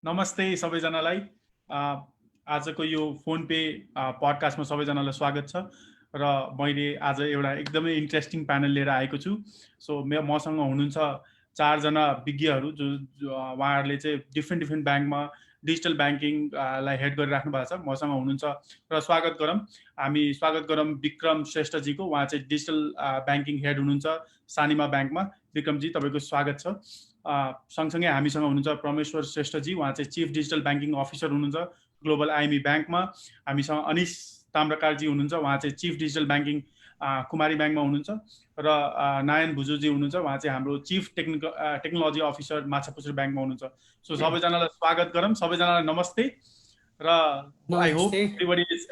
नमस्ते सबैजनालाई। आजको यो फोन पे पडकास्टमा सबैजनालाई स्वागत छ र मैले आज एउटा एकदमै इन्ट्रेस्टिङ प्यानल लिएर आएको छु। सो मसँग हुनुहुन्छ 4 जना विज्ञहरू जो उहाँहरूले चाहिँ डिफ्रेन्ट ब्याङ्कमा डिजिटल ब्याङ्किङ लाई हेड गरिराख्नु भएको छ। मसँग हुनुहुन्छ र हामी स्वागत गरौँ विक्रम श्रेष्ठजीको। उहाँ चाहिँ डिजिटल ब्याङ्किङ हेड हुनुहुन्छ सानिमा ब्याङ्कमा। विक्रमजी तपाईँको स्वागत छ। सँगसँगै हामीसँग हुनुहुन्छ परमेश्वर श्रेष्ठजी, उहाँ चाहिँ चिफ डिजिटल ब्याङ्किङ अफिसर हुनुहुन्छ ग्लोबल आइएमई ब्याङ्कमा। हामीसँग अनिश ताम्रकारजी हुनुहुन्छ, उहाँ चाहिँ चिफ डिजिटल ब्याङ्किङ कुमारी ब्याङ्कमा हुनुहुन्छ र नारायण भुजुजी हुनुहुन्छ, उहाँ चाहिँ हाम्रो चिफ टेक्नोलोजी अफिसर माछापुछ्रे ब्याङ्कमा हुनुहुन्छ। सो सबैजनालाई स्वागत गरौँ, सबैजनालाई नमस्ते र I hope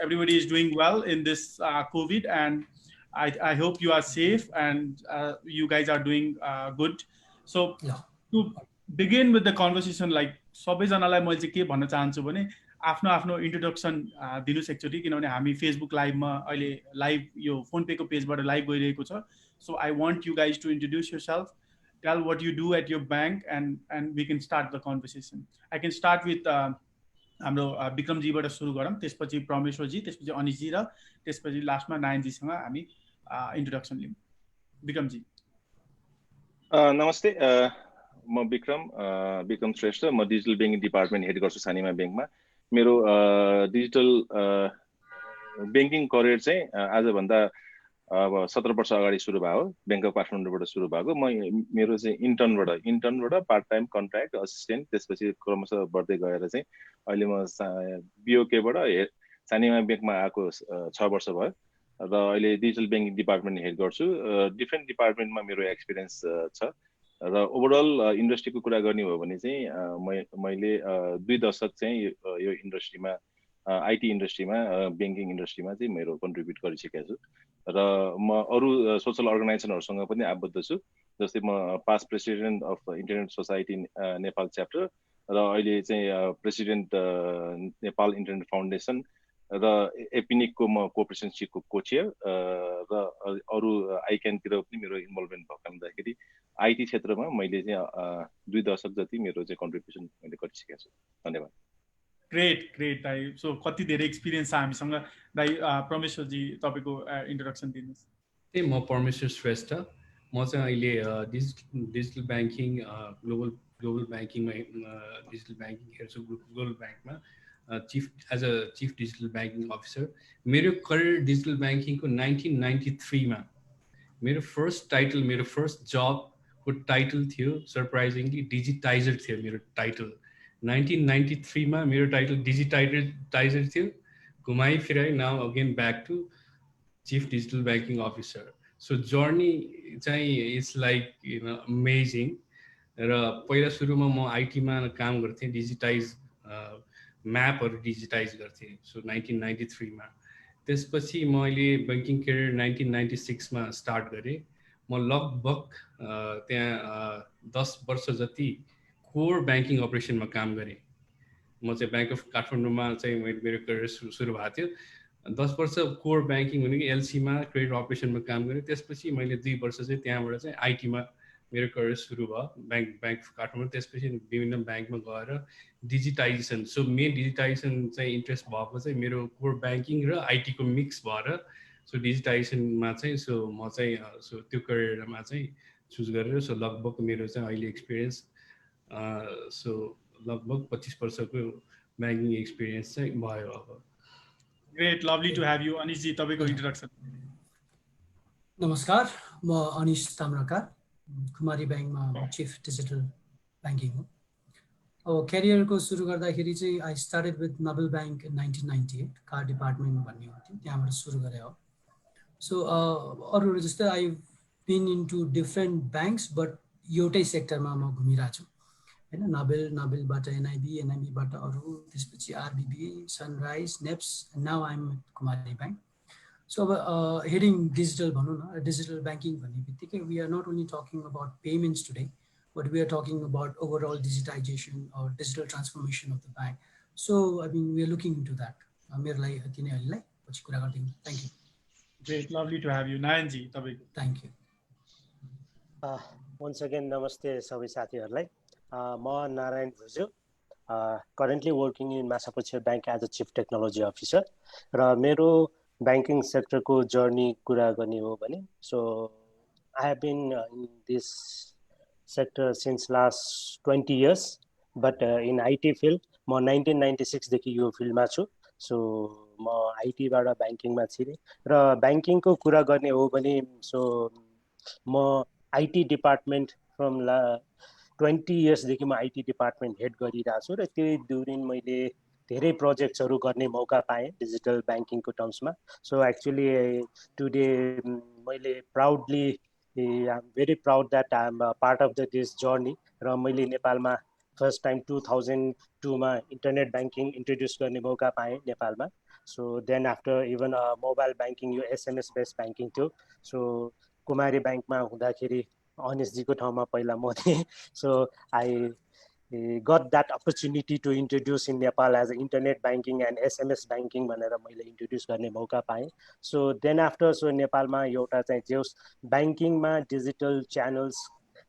everybody is doing well in this COVID, and I hope you are safe and you guys are doing good. So to begin with the conversation, like सबैजनालाई मैले चाहिँ के भन्न चाहन्छु भने आफ्नो आफ्नो इन्ट्रोडक्सन दिनुस् एकचोटि, किनभने हामी फेसबुक लाइभमा अहिले लाइभ यो फोन पेको पेजबाट लाइभ गइरहेको छ। So I want you guys to introduce yourself, tell what you do at your bank and we can start the conversation. I can start with हाम्रो विक्रमजीबाट सुरु गरौँ, त्यसपछि परमेश्वरजी, त्यसपछि अनिशजी र त्यसपछि लास्टमा नारायणजीसँग हामी इन्ट्रोडक्सन लिउँ। विक्रमजी। नमस्ते, म विक्रम श्रेष्ठ। म डिजिटल ब्याङ्किङ डिपार्टमेन्ट हेड गर्छु सानिमा ब्याङ्कमा। मेरो डिजिटल ब्याङ्किङ करियर चाहिँ आजभन्दा अब 17 वर्ष अगाडि सुरु भयो, ब्याङ्क अफ काठमाडौँबाट सुरु भएको। मेरो चाहिँ इन्टर्नबाट पार्ट टाइम कन्ट्र्याक्ट असिस्टेन्ट, त्यसपछि क्रमशः बढ्दै गएर चाहिँ अहिले म बिओकेबाट सानिमा ब्याङ्कमा आएको 6 वर्ष भयो र अहिले डिजिटल ब्याङ्किङ डिपार्टमेन्ट हेड गर्छु। डिफ्रेन्ट डिपार्टमेन्टमा मेरो एक्सपिरियन्स छ र ओभरअल इन्डस्ट्रीको कुरा गर्ने हो भने चाहिँ मैले 2 दशक चाहिँ यो इन्डस्ट्रीमा आइटी इन्डस्ट्रीमा ब्याङ्किङ इन्डस्ट्रीमा चाहिँ मेरो कन्ट्रिब्युट गरिसकेको छु र म अरू सोसल अर्गनाइजेसनहरूसँग पनि आबद्ध छु। जस्तै म past president of internet society Nepal chapter र अहिले चाहिँ प्रेसिडेन्ट नेपाल इन्टरनेट फाउन्डेसन र एपिनिकको म कोअपरेसनसिपको कोचेयर र अरू आइक्यानतिर पनि मेरो इन्भल्भमेन्ट भएको हुँदाखेरि आइटी क्षेत्रमा मैले चाहिँ 2 दशक जति मेरो चाहिँ कन्ट्रिब्युसन मैले गरिसकेको छु। धन्यवाद। ग्रेट दाइ। सो कति धेरै एक्सपिरियन्स छ हामीसँग। दाइ परमेश्वरजी तपाईँको इन्ट्रोडक्सन दिनुहोस्। म परमेश्वर श्रेष्ठ, म चाहिँ अहिले डिजिटल ब्याङ्किङ ग्लोबल ब्याङ्किङमा डिजिटल ब्याङ्किङ हेर्छु ग्लोबल ब्याङ्कमा as a chief digital banking officer. मेरो करियर डिजिटल ब्याङ्किङको 1993 मा मेरो फर्स्ट जबको टाइटल थियो, सरप्राइजिङली डिजिटाइजर थियो मेरो टाइटल। 1993 मा मेरो टाइटल डिजिटाइजर थियो। घुमाइ फिराइ now again back to chief digital banking officer. So journey चाहिँ इट्स लाइक अमेजिङ। र पहिला सुरुमा म आइटीमा काम गर्थेँ, डिजिटाइज म्यापहरू डिजिटाइज गर्थेँ। सो 1993 मा। त्यसपछि मैले ब्याङ्किङ करियर 1996 मा स्टार्ट गरेँ। म लगभग त्यहाँ 10 वर्ष जति कोर ब्याङ्किङ अपरेसनमा काम गरेँ। म चाहिँ ब्याङ्क अफ काठमाडौँमा चाहिँ मेरो करियर सुरु भएको थियो। 10 वर्ष कोर ब्याङ्किङ भनेको एलसीमा क्रेडिट अपरेसनमा काम गरेँ। त्यसपछि मैले 2 वर्ष चाहिँ त्यहाँबाट चाहिँ आइटीमा मेरो करियर सुरु भयो, ब्याङ्क अफ काठमाडौँ। त्यसपछि विभिन्न ब्याङ्कमा गएर डिजिटाइजेसन, सो मेन डिजिटाइजेसन चाहिँ इन्ट्रेस्ट भएको चाहिँ मेरो कोर ब्याङ्किङ र आइटीको मिक्स भएर सो डिजिटाइजेसनमा चाहिँ म चाहिँ त्यो करियरमा चाहिँ चुज गरेर लगभग मेरो चाहिँ अहिले एक्सपिरियन्स लगभग 25 वर्षको ब्याङ्किङ एक्सपिरियन्स चाहिँ भयो अब। Great, lovely to have you. Anish ji तपाईँको इन्ट्रोडक्सन। नमस्कार, म अनिश ताम्रकार, कुमारी ब्याङ्कमा चिफ डिजिटल ब्याङ्किङ हो। अब क्यारियरको सुरु गर्दाखेरि चाहिँ I started with Nabil bank in 1998, car department भन्ने हुन्थ्यो, त्यहाँबाट सुरु गरेँ हो। सो अरूहरू जस्तै I been into different banks, but एउटै सेक्टरमा म घुमिरहेको छु होइन। नबेलबाट एनआइबीबाट अरू, त्यसपछि आरबिबी, सनराइज, नेप्स, now I'm Kumari bank. So अब हेडिङ डिजिटल भनौँ न, डिजिटल ब्याङ्किङ भन्ने बित्तिकै we are not only talking about payments today, but we are talking about overall digitization और digital transformation of the bank. So I mean we are looking into that. मेरो लागि यति नै, अहिलेलाई पछि कुरा गर्दैनौँ। Thank you. Great, lovely to have you. Narayan ji तपाईँको। Thank you. वन्स अगेन नमस्ते सबै साथीहरूलाई। म Narayan भुजु, currently working in Massachusetts Bank as a Chief Technology Officer. र मेरो banking sector को journey कुरा गर्ने हो भने, so I have been in this sector since last 20 years, but in IT field म 1996 देखि यो फिल्डमा छु. So म IT बाट banking मा छिरे र banking को कुरा गर्ने हो भने, so म IT department from 20 years देखि म IT department head गरिरहेको छु र त्यही ड्युरिङ मैले धेरै प्रोजेक्ट्सहरू गर्ने मौका पाएँ डिजिटल ब्याङ्किङको टर्म्समा. सो एक्चुअली टुडे मैले proudly I am very proud that I am part of this journey. र मैले नेपालमा फर्स्ट टाइम 2002 मा इन्टरनेट ब्याङ्किङ इन्ट्रोड्युस गर्ने मौका पाएँ नेपालमा. So then after even mobile banking यो SMS बेस्ड ब्याङ्किङ थियो. सो कुमारी ब्याङ्कमा हुँदाखेरि अनिशजीको ठाउँमा पहिला म थिएँ. So I got that opportunity to introduce in Nepal as internet banking and SMS banking भनेर मैले introduce गर्ने मौका पाएँ. So then after so नेपालमा एउटा चाहिँ जेस ब्याङ्किङमा डिजिटल च्यानल्स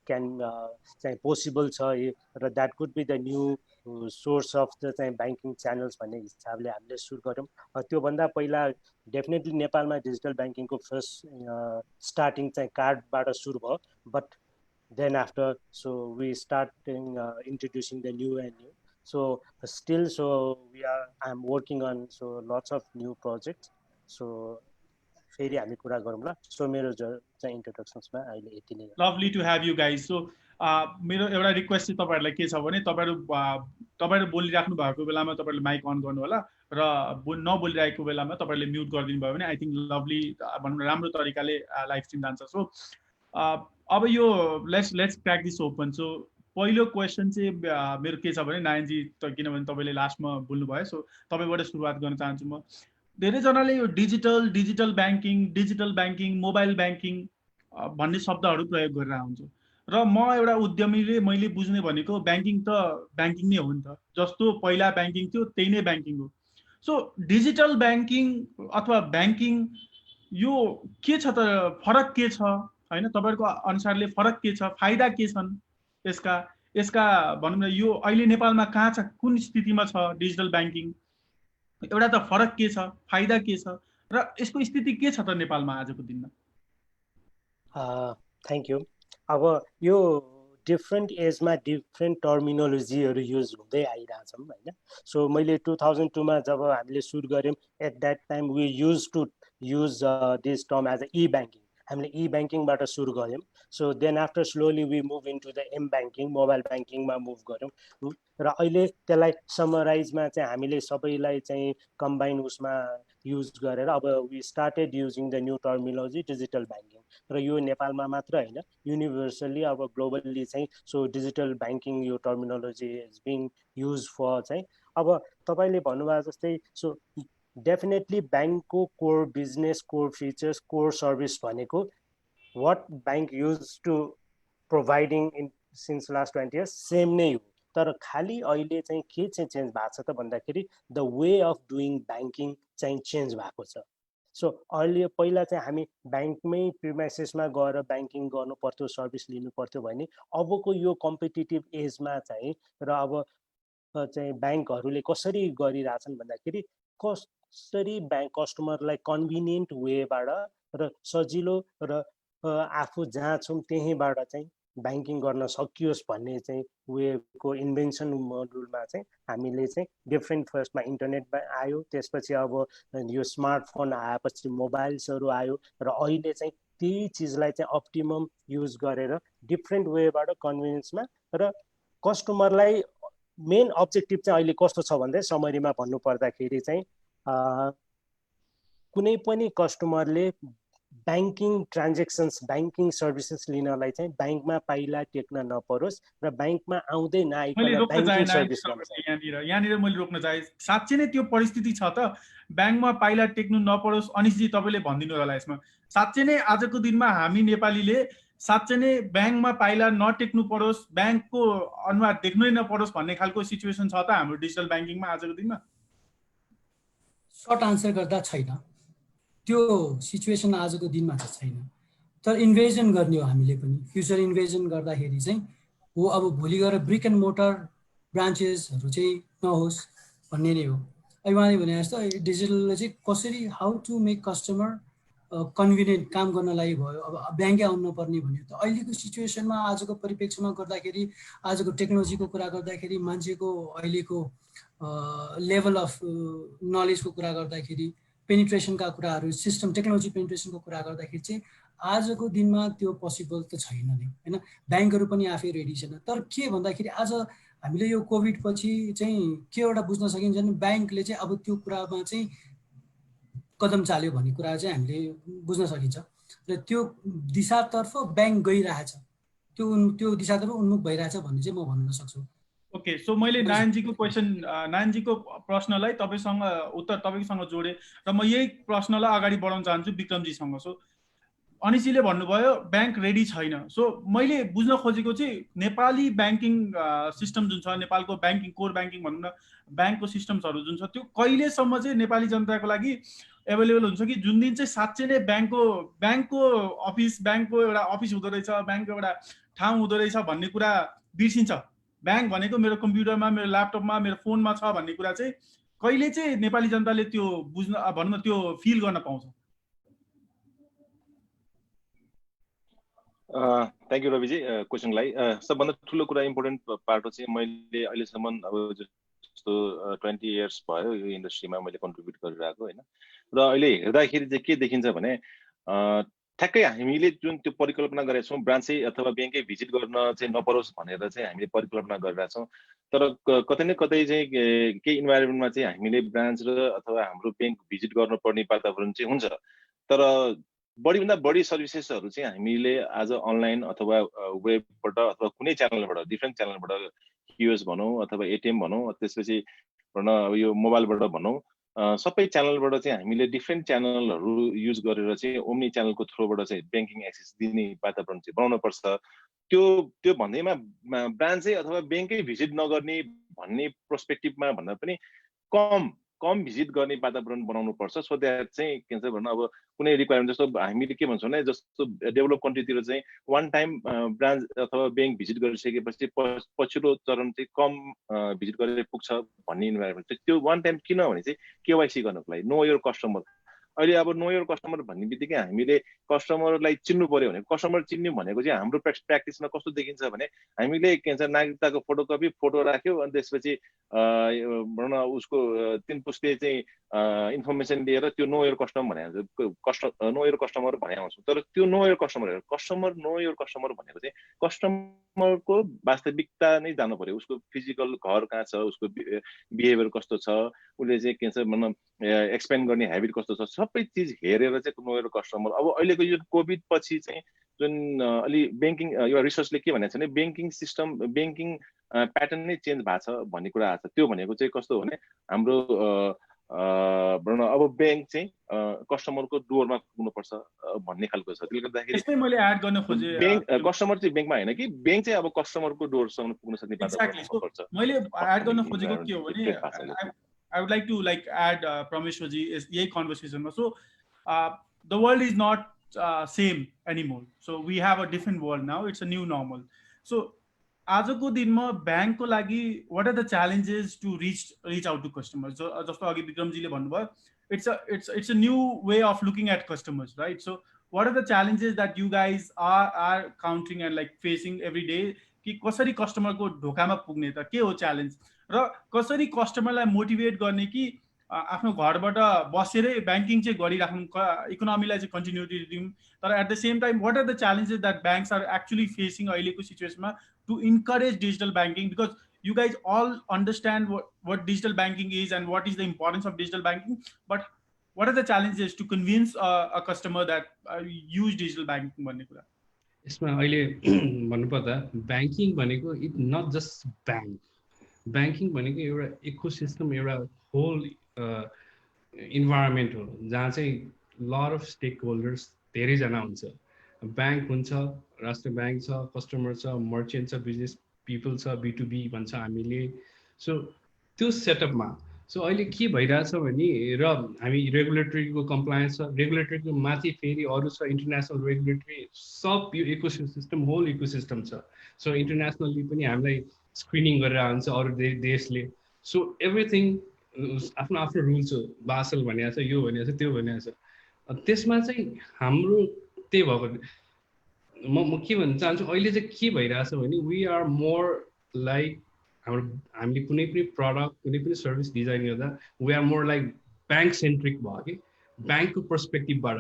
क्यान चाहिँ पोसिबल छ र that could be the new source of the चाहिँ ब्याङ्किङ च्यानल्स भन्ने हिसाबले हामीले सुरु गऱ्यौँ. त्योभन्दा पहिला डेफिनेटली नेपालमा डिजिटल ब्याङ्किङको फर्स्ट स्टार्टिङ चाहिँ कार्डबाट सुरु भयो. But then after so we starting introducing the new and new. So still so I'm working on so lots of new projects. So फेरि हामी कुरा गरौँला. सो मेरो चाहिँ इन्ट्रोडक्सन्समा अहिले यति नै. Lovely to have you guys. So मेरो एउटा रिक्वेस्ट चाहिँ तपाईँहरूलाई के छ भने तपाईँहरू बोलिराख्नु भएको बेलामा तपाईँहरूले माइक अन गर्नु होला र नबोलिरहेको बेलामा तपाईँहरूले म्युट गरिदिनु भयो भने आई थिङ्क लभली भनौँ न राम्रो तरिकाले लाइभ स्ट्रिम जान्छ. सो अब yo let's crack this open. So पहिलो क्वेसन चाहिँ मेरो के छ भने नारायणजी किनभने तपाईँले लास्टमा बोल्नुभयो, सो तपाईँबाट सुरुवात गर्न चाहन्छु म. धेरैजनाले यो डिजिटल ब्याङ्किङ मोबाइल ब्याङ्किङ भन्ने शब्दहरू प्रयोग गरेर हुन्छ र म एउटा उद्यमीले मैले बुझ्ने भनेको ब्याङ्किङ त ब्याङ्किङ नै हो नि त. जस्तो पहिला ब्याङ्किङ थियो त्यही नै ब्याङ्किङ हो. सो डिजिटल ब्याङ्किङ अथवा ब्याङ्किङ यो के छ त, फरक के छ हैन, तपाईहरुको अनुसारले फरक के छ, फाइदा के छन् यसका भनौँ न यो अहिले नेपालमा कहाँ छ, कुन स्थितिमा छ डिजिटल ब्याङ्किङ, एउटा त फरक के छ, फाइदा के छ र यसको स्थिति के छ त नेपालमा आजको दिनमा? Thank you. अब यो डिफ्रेन्ट एजमा डिफ्रेन्ट टर्मिनोलोजीहरू युज हुँदै आइरहेछौँ होइन. सो मैले 2002 मा जब हामीले सुरु गऱ्यौँ at that time we use to use this term as a e banking. हामीले ई ब्याङ्किङबाट सुरु गऱ्यौँ. So then after slowly we move into the m banking, mobile ब्याङ्किङमा मुभ गऱ्यौँ र अहिले त्यसलाई समराइजमा चाहिँ हामीले सबैलाई चाहिँ कम्बाइन उसमा युज गरेर अब we started using the new terminology digital banking. र यो नेपालमा मात्र होइन युनिभर्सल्ली अब ग्लोबल्ली चाहिँ सो डिजिटल ब्याङ्किङ यो terminology is being use for चाहिँ. अब तपाईँले भन्नुभएको जस्तै सो डेफिनेटली ब्याङ्कको core business, core features, core service भनेको what bank use to providing in since last 20 years same नै हो. तर खालि अहिले चाहिँ के चाहिँ चेन्ज भएको छ त भन्दाखेरि the way of doing banking चाहिँ चेन्ज भएको छ. सो अहिले पहिला चाहिँ हामी ब्याङ्कमै प्रिमाइसेसमा गएर ब्याङ्किङ गर्नु पर्थ्यो, सर्भिस लिनु पर्थ्यो भने अबको यो कम्पिटिटिभ एजमा चाहिँ र अब चाहिँ ब्याङ्कहरूले कसरी गरिरहेछन् भन्दाखेरि कसरी ब्याङ्क कस्टमरलाई कन्भिनियन्ट वेबाट र सजिलो र आफू जहाँ छौँ त्यहीँबाट चाहिँ ब्याङ्किङ गर्न सकियोस् भन्ने चाहिँ वेको इन्भेन्सन मोडुलमा चाहिँ हामीले चाहिँ डिफ्रेन्ट फर्स्टमा इन्टरनेट आयो, त्यसपछि अब यो स्मार्टफोन आएपछि मोबाइल्सहरू आयो र अहिले चाहिँ त्यही चिजलाई चाहिँ अप्टिमम युज गरेर डिफ्रेन्ट वेबाट कन्भिनियन्समा र कस्टमरलाई मेन अब्जेक्टिभ चाहिँ अहिले कस्तो छ भन्दा समरीमा भन्नु पर्दाखेरि चाहिँ कुनै पनि कस्टमरले ब्याङ्किङ ट्रान्जेक्सन्स, ब्याङ्किङ सर्भिसेस लिनलाई चाहिँ ब्याङ्कमा पाइला टेक्न नपरोस् र ब्याङ्कमा आउँदै नआइकन ब्याङ्किङ सर्भिस यहाँनिर मैले रोक्न चाहे. साँच्चै नै त्यो परिस्थिति छ त ब्याङ्कमा पाइला टेक्नु नपरोस्? अनिशजी तपाईँले भनिदिनु होला यसमा. साँच्चै नै आजको दिनमा हामी नेपालीले साँच्चै नै ब्याङ्कमा पाइला नटेक्नु परोस्, ब्याङ्कको अनुहार देख्नै नपरोस् भन्ने खालको सिचुएसन छ त हाम्रो डिजिटल ब्याङ्किङमा आजको दिनमा? सर्ट आन्सर गर्दा छैन, त्यो सिचुएसन आजको दिनमा चाहिँ छैन. तर इन्भेजन गर्ने हो हामीले पनि. फ्युचर इन्भेजन गर्दाखेरि चाहिँ हो अब भोलि गएर ब्रिक एन्ड मोटर ब्रान्चेसहरू चाहिँ नहोस् भन्ने नै हो। अहिले उहाँले भने जस्तो डिजिटलले चाहिँ कसरी how to make customer convenient काम गर्नलाई भयो। अब ब्याङ्कै आउनु नपर्ने भन्यो त अहिलेको सिचुएसनमा आजको परिप्रेक्ष्यमा गर्दाखेरि आजको टेक्नोलोजीको कुरा गर्दाखेरि मान्छेको अहिलेको लेभल अफ नलेजको कुरा गर्दाखेरि पेनिट्रेसनका कुराहरू सिस्टम टेक्नोलोजी पेनिट्रेसनको कुरा गर्दाखेरि चाहिँ आजको दिनमा त्यो पोसिबल त छैन नै होइन। ब्याङ्कहरू पनि आफै रेडी छैन। तर के भन्दाखेरि आज हामीले यो कोभिड पछि चाहिँ के एउटा बुझ्न सकिन्छ भने ब्याङ्कले चाहिँ अब त्यो कुरामा चाहिँ कदम चाल्यो भन्ने कुरा चाहिँ हामीले बुझ्न सकिन्छ र त्यो दिशातर्फ ब्याङ्क गइरहेछ, त्यो दिशातर्फ उन्मुख भइरहेछ भन्ने चाहिँ म भन्न सक्छु। ओके, सो मैले नारायणजीको प्रश्नलाई तपाईँसँग उत्तर तपाईँसँग जोडेँ र म यही प्रश्नलाई अगाडि बढाउन चाहन्छु विक्रमजीसँग। सो अनिशीले भन्नुभयो ब्याङ्क रेडी छैन। सो मैले बुझ्न खोजेको चाहिँ नेपाली ब्याङ्किङ सिस्टम जुन छ, नेपालको ब्याङ्किङ कोर ब्याङ्किङ भनौँ न, ब्याङ्कको सिस्टम्सहरू जुन छ त्यो कहिलेसम्म चाहिँ नेपाली जनताको लागि एभाइलेबल हुन्छ कि जुन दिन चाहिँ साँच्चै नै ब्याङ्कको एउटा अफिस हुँदो रहेछ, ब्याङ्कको एउटा ठाउँ हुँदो रहेछ भन्ने कुरा बिर्सिन्छ। ब्याङ्क भनेको मेरो कम्प्युटरमा, मेरो ल्यापटपमा, मेरो फोनमा छ भन्ने कुरा चाहिँ कहिले चाहिँ नेपाली जनताले त्यो बुझ्न भनौँ न त्यो फिल गर्न पाउँछ? थ्याङ्क यू रविजी क्वेसनलाई। सबभन्दा ठुलो कुरा इम्पोर्टेन्ट पार्ट चाहिँ मैले अहिलेसम्म अब जस्तो 20 इयर्स भयो यो इन्डस्ट्रीमा मैले कन्ट्रिब्युट गरिरहेको होइन। र अहिले हेर्दाखेरि चाहिँ के देखिन्छ भने ठ्याक्कै हामीले जुन त्यो परिकल्पना गरेका छौँ ब्रान्चै अथवा ब्याङ्कै भिजिट गर्न चाहिँ नपरोस् भनेर चाहिँ हामीले परिकल्पना गरिरहेका छौँ। तर कतै न कतै चाहिँ केही इन्भाइरोमेन्टमा चाहिँ हामीले ब्रान्च र अथवा हाम्रो ब्याङ्क भिजिट गर्नुपर्ने वातावरण चाहिँ हुन्छ। तर बढीभन्दा बढी सर्भिसेसहरू चाहिँ हामीले आज अनलाइन अथवा वेबबाट अथवा कुनै च्यानलबाट डिफ्रेन्ट च्यानलबाट क्युएस भनौँ अथवा एटिएम भनौँ त्यसपछि यो मोबाइलबाट भनौँ सबै च्यानलबाट चाहिँ हामीले डिफ्रेन्ट च्यानलहरू युज गरेर चाहिँ ओम्नी च्यानलको थ्रुबाट चाहिँ ब्याङ्किङ एक्सेस दिने वातावरण चाहिँ बनाउनु पर्छ। त्यो भन्दैमा ब्रान्चै अथवा ब्याङ्कै भिजिट नगर्ने भन्ने पर्सपेक्टिभमा भन्दा पनि कम भिजिट गर्ने वातावरण बनाउनु पर्छ। सो द्याट चाहिँ के भन्छ भन्नु अब कुनै रिक्वायरमेन्ट जस्तो हामीले के भन्छौँ भने जस्तो डेभलप कन्ट्रीतिर चाहिँ वान टाइम ब्रान्च अथवा ब्याङ्क भिजिट गरिसकेपछि पछिल्लो चरण चाहिँ कम भिजिट गरेर पुग्छ भन्ने इन्भाइरोमेन्ट चाहिँ त्यो वान टाइम किन भने चाहिँ केवाइसी गर्नको लागि नो योर कस्टमर। अहिले अब नो योर कस्टमर भन्ने बित्तिकै हामीले कस्टमरलाई चिन्नु पर्यो भने कस्टमर चिन्नु भनेको चाहिँ हाम्रो प्र्याक्टिसमा कस्तो देखिन्छ भने हामीले के भन्छ नागरिकताको फोटोकपी फोटो राख्यो अनि त्यसपछि भनौँ न उसको 3 पुस्ते चाहिँ इन्फर्मेसन लिएर त्यो नो योर कस्टमर भने नो योर कस्टमर भने आउँछ। तर त्यो know your customer know your customer भनेको चाहिँ कस्टमरको वास्तविकता नै जानु पर्यो। उसको फिजिकल घर कहाँ छ, उसको बिहेभियर कस्तो छ, उसले चाहिँ के भन्छ भनौँ एक्सपेन्ड गर्ने हेबिट कस्तो छ, सबै चिज हेरेर चाहिँ नो योर कस्टमर। अब अहिलेको यो कोभिड पछि चाहिँ जुन अलि ब्याङ्किङ यो रिसर्चले के भनेको छ भने ब्याङ्किङ सिस्टम ब्याङ्किङ प्याटर्न नै चेन्ज भएको छ भन्ने कुरा आएको छ। त्यो भनेको चाहिँ कस्तो भने हाम्रो भनौँ न अब ब्याङ्क चाहिँ कस्टमरको डोरमा पुग्नुपर्छ भन्ने खालको छ। त्यसले गर्दाखेरि मैले एड गर्न खोजे ब्याङ्क कस्टमर चाहिँ ब्याङ्कमा होइन कि ब्याङ्क चाहिँ अब कस्टमरको डोरसम्म पुग्न सक्ने पर्छ। मैले एड गर्न खोजेको के हो भने I would like to add Prameshwarji is यही conversation. So the world is not same anymore. So we have a different world now. It's a new normal. So आजको दिनमा ब्याङ्कको लागि what are the challenges to reach out to customers? So जस्तो अघि विक्रमजीले भन्नुभयो it's a new way of looking at customers, right? So what are the challenges that you guys are countering and facing every day? कि कसरी कस्टमरको ढोकामा पुग्ने त के हो च्यालेन्ज र कसरी कस्टमरलाई मोटिभेट गर्ने कि आफ्नो घरबाट बसेरै ब्याङ्किङ चाहिँ गरिराख्नु, इकोनोमीलाई चाहिँ कन्टिन्युटी दिउँ, तर at the same time what are the challenges that banks are actually facing अहिलेको सिचुएसनमा to encourage digital banking? Because you guys all understand what digital banking is and what is the importance of digital banking, but what are the challenges to convince a customer that use digital banking भन्ने कुरा? यसमा अहिले भन्नुपर्दा banking भनेको it not just banking भनेको एउटा ecosystem, एउटा whole environment हो जहाँ चाहिँ लट अफ स्टेक होल्डर्स धेरैजना हुन्छ। ब्याङ्क हुन्छ, राष्ट्र ब्याङ्क छ, कस्टमर छ, मर्चेन्ट छ, बिजनेस पिपल छ, B2B भन्छ हामीले। सो त्यो सेटअपमा सो अहिले के भइरहेछ भने र हामी रेगुलेटरीको कम्प्लायन्स छ, रेगुलेटरीको माथि फेरि अरू छ इन्टरनेसनल रेगुलेटरी, सब यो इकोसिस्टम होल इकोसिस्टम छ। सो इन्टरनेसनली पनि हामीलाई स्क्रिनिङ गरेर आउँछ अरू देशले। सो एभ्रिथिङ आफ्नो आफ्नो रुल्स हो, बासल भनेको छ, यो भनेको छ, त्यो भनेको छ। त्यसमा चाहिँ हाम्रो त्यही भएको म के भन्न चाहन्छु अहिले चाहिँ के भइरहेछ भने वी आर मोर लाइक हामीले कुनै पनि प्रडक्ट कुनै पनि सर्भिस डिजाइन गर्दा we are more like bank centric भयो कि ब्याङ्कको पर्सपेक्टिभबाट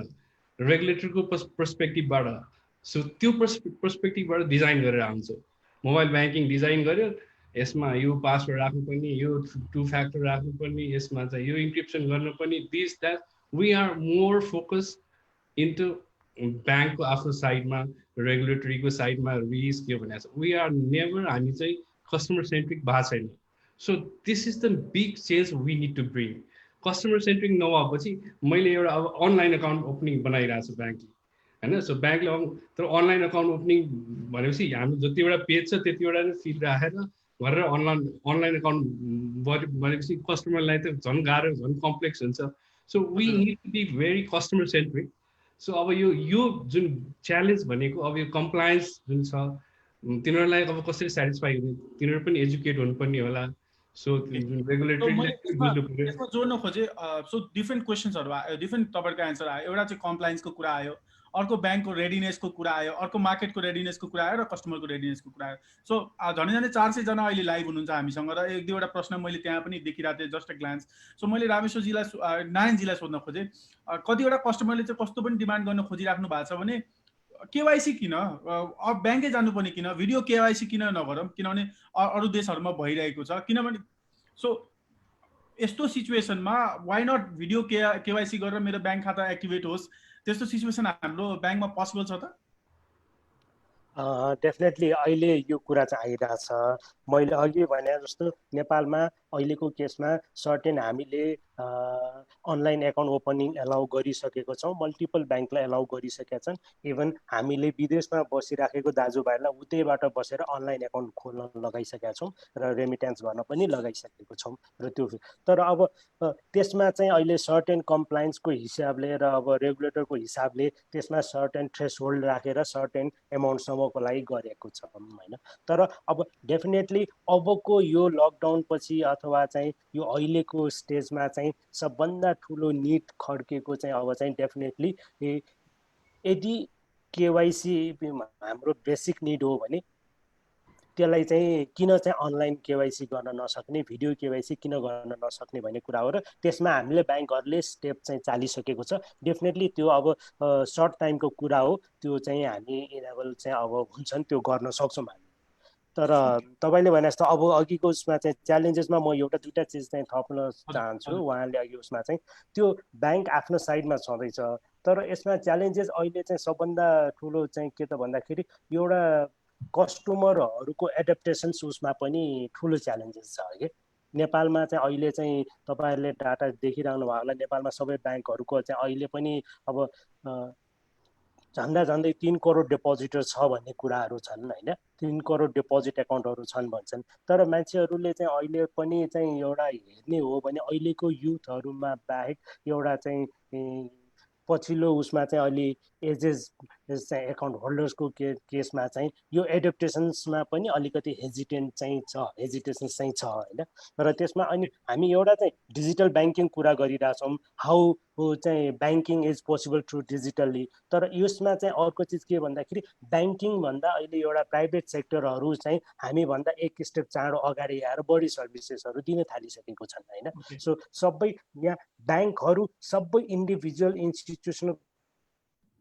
रेगुलेटरको पर्सपेक्टिभबाट। सो त्यो पर्सपेक्टिभबाट डिजाइन गरेर आउँछ। मोबाइल ब्याङ्किङ डिजाइन गर्यो, यसमा यो पासवर्ड राख्नुपर्ने, यो 2 फ्याक्टर राख्नुपर्ने, यसमा चाहिँ यो इन्क्रिप्सन गर्नुपर्ने, this that we are more focus into ब्याङ्कको आफ्नो साइडमा रेगुलेटरीको साइडमा रिस्क के भनेको छ। वी आर नेभर हामी चाहिँ कस्टमर सेन्ट्रिक भएको छैन। So this is the big change we need to bring. Customer centric नभएपछि मैले एउटा अब अनलाइन अकाउन्ट ओपनिङ बनाइरहेको छु ब्याङ्कले होइन। सो ब्याङ्कले तर अनलाइन अकाउन्ट ओपनिङ भनेपछि हाम्रो जतिवटा पेज छ त्यतिवटा नै फिल राखेर गरेर अनलाइन अकाउन्ट भनेपछि कस्टमरलाई त झन् गाह्रो झन् कम्प्लेक्स हुन्छ। So we need to be very customer centric. So अब यो जुन च्यालेन्ज भनेको अब यो कम्प्लायन्स जुन छ तिनीहरूलाई अब कसरी सेटिस्फाई हुने, तिनीहरू पनि एजुकेट हुनुपर्ने होला। सो जुन रेगुलेटरीले यसमा जोड्न खोजे सो डिफ्रेन्ट क्वेसन्सहरू आयो, डिफ्रेन्ट तपाईँको एन्सर आयो। एउटा चाहिँ कम्प्लायन्सको कुरा आयो, अर्को ब्याङ्कको रेडिनेसको कुरा आयो, अर्को मार्केटको रेडिनेसको कुरा आयो र कस्टमरको रेडिनेसको कुरा आयो। सो झन् 400 जना अहिले लाइभ हुनुहुन्छ हामीसँग र एक दुईवटा प्रश्न मैले त्यहाँ पनि देखिरहेको थिएँ जस्ट अ ग्लान्स। सो मैले रामेश्वरजीलाई नारायणजीलाई सोध्न खोजेँ कतिवटा कस्टमरले चाहिँ कस्तो पनि डिमान्ड गर्न खोजिराख्नु भएको छ भने केवाइसी किन अब ब्याङ्कै जानुपर्ने किन, भिडियो केवाइसी किन नगरौँ, किनभने अरू देशहरूमा भइरहेको छ। किनभने सो यस्तो सिचुएसनमा वाइ नट भिडियो केवाइसी गरेर मेरो ब्याङ्क खाता एक्टिभेट होस्, त्यस्तो सिचुएसन हाम्रो ब्याङ्कमा पोसिबल छ त? डेफिनेटली अहिले यो कुरा चाहिँ आइरहेछ। मैले अघि भने जस्तो नेपालमा अहिलेको केसमा सर्टेन हामीले अनलाइन एकाउन्ट ओपनिङ एलाउ गरिसकेको छौँ, मल्टिपल ब्याङ्कलाई एलाउ गरिसकेका छन्। इभन हामीले विदेशमा बसिराखेको दाजुभाइलाई उतैबाट बसेर अनलाइन एकाउन्ट खोल्न लगाइसकेका छौँ र रेमिट्यान्स गर्न पनि लगाइसकेको छौँ र त्यो। तर अब त्यसमा चाहिँ अहिले सर्टेन कम्प्लायन्सको हिसाबले र अब रेगुलेटरको हिसाबले त्यसमा सर्टेन थ्रेसहोल्ड राखेर सर्टेन एमाउन्टसम्मको लागि गरेको छ होइन। तर अब डेफिनेटली अबको यो लकडाउन पछि अथवा चाहिँ यो अहिलेको स्टेजमा चाहिँ सबभन्दा ठुलो निड खड्केको चाहिँ अब चाहिँ डेफिनेटली यदि केवाइसी हाम्रो बेसिक निड हो भने त्यसलाई चाहिँ किन चाहिँ अनलाइन केवाइसी गर्न नसक्ने, भिडियो केवाइसी किन गर्न नसक्ने भन्ने कुरा हो र त्यसमा हामीले ब्याङ्कहरूले स्टेप चाहिँ चालिसकेको छ। डेफिनेटली त्यो अब सर्ट टाइमको कुरा हो, त्यो चाहिँ हामी इनेबल चाहिँ अब हुन्छन् त्यो गर्न सक्छौँ हामी। तर तपाईँले भने जस्तो अब अघिको उसमा चाहिँ च्यालेन्जेसमा म एउटा दुईवटा चिज चाहिँ थप्न चाहन्छु। उहाँले अघि उसमा चाहिँ त्यो ब्याङ्क आफ्नो साइडमा छँदैछ, तर यसमा च्यालेन्जेस अहिले चाहिँ सबभन्दा ठुलो चाहिँ के त भन्दाखेरि एउटा कस्टमरहरूको एडप्टेसन्स उसमा पनि ठुलो च्यालेन्जेस छ कि नेपालमा चाहिँ अहिले चाहिँ तपाईँहरूले डाटा देखिरहनु भयो होला। नेपालमा सबै ब्याङ्कहरूको चाहिँ अहिले पनि अब झन्डै 3 करोड डिपोजिटर छ भन्ने कुराहरू छन् होइन। 3 करोड डिपोजिट एकाउन्टहरू छन् भन्छन्। तर मान्छेहरूले चाहिँ अहिले पनि चाहिँ एउटा हेर्ने हो भने अहिलेको युथहरूमा बाहेक एउटा चाहिँ पछिल्लो उसमा चाहिँ अलि एजेस चाहिँ एकाउन्ट होल्डर्सको केसमा चाहिँ यो एडप्टेसन्समा पनि अलिकति हेजिटेसन चाहिँ छ होइन। र त्यसमा अनि हामी एउटा चाहिँ डिजिटल ब्याङ्किङ कुरा गरिरहेछौँ, हाउ चाहिँ banking is possible through digitally. तर यसमा चाहिँ अर्को चिज के भन्दाखेरि ब्याङ्किङ भन्दा अहिले एउटा प्राइभेट सेक्टरहरू चाहिँ हामीभन्दा एक स्टेप चाँडो अगाडि आएर बढी सर्भिसेसहरू दिन थालिसकेको छन् होइन। सो सबै यहाँ ब्याङ्कहरू सबै इन्डिभिजुअल इन्स्टिट्युसनल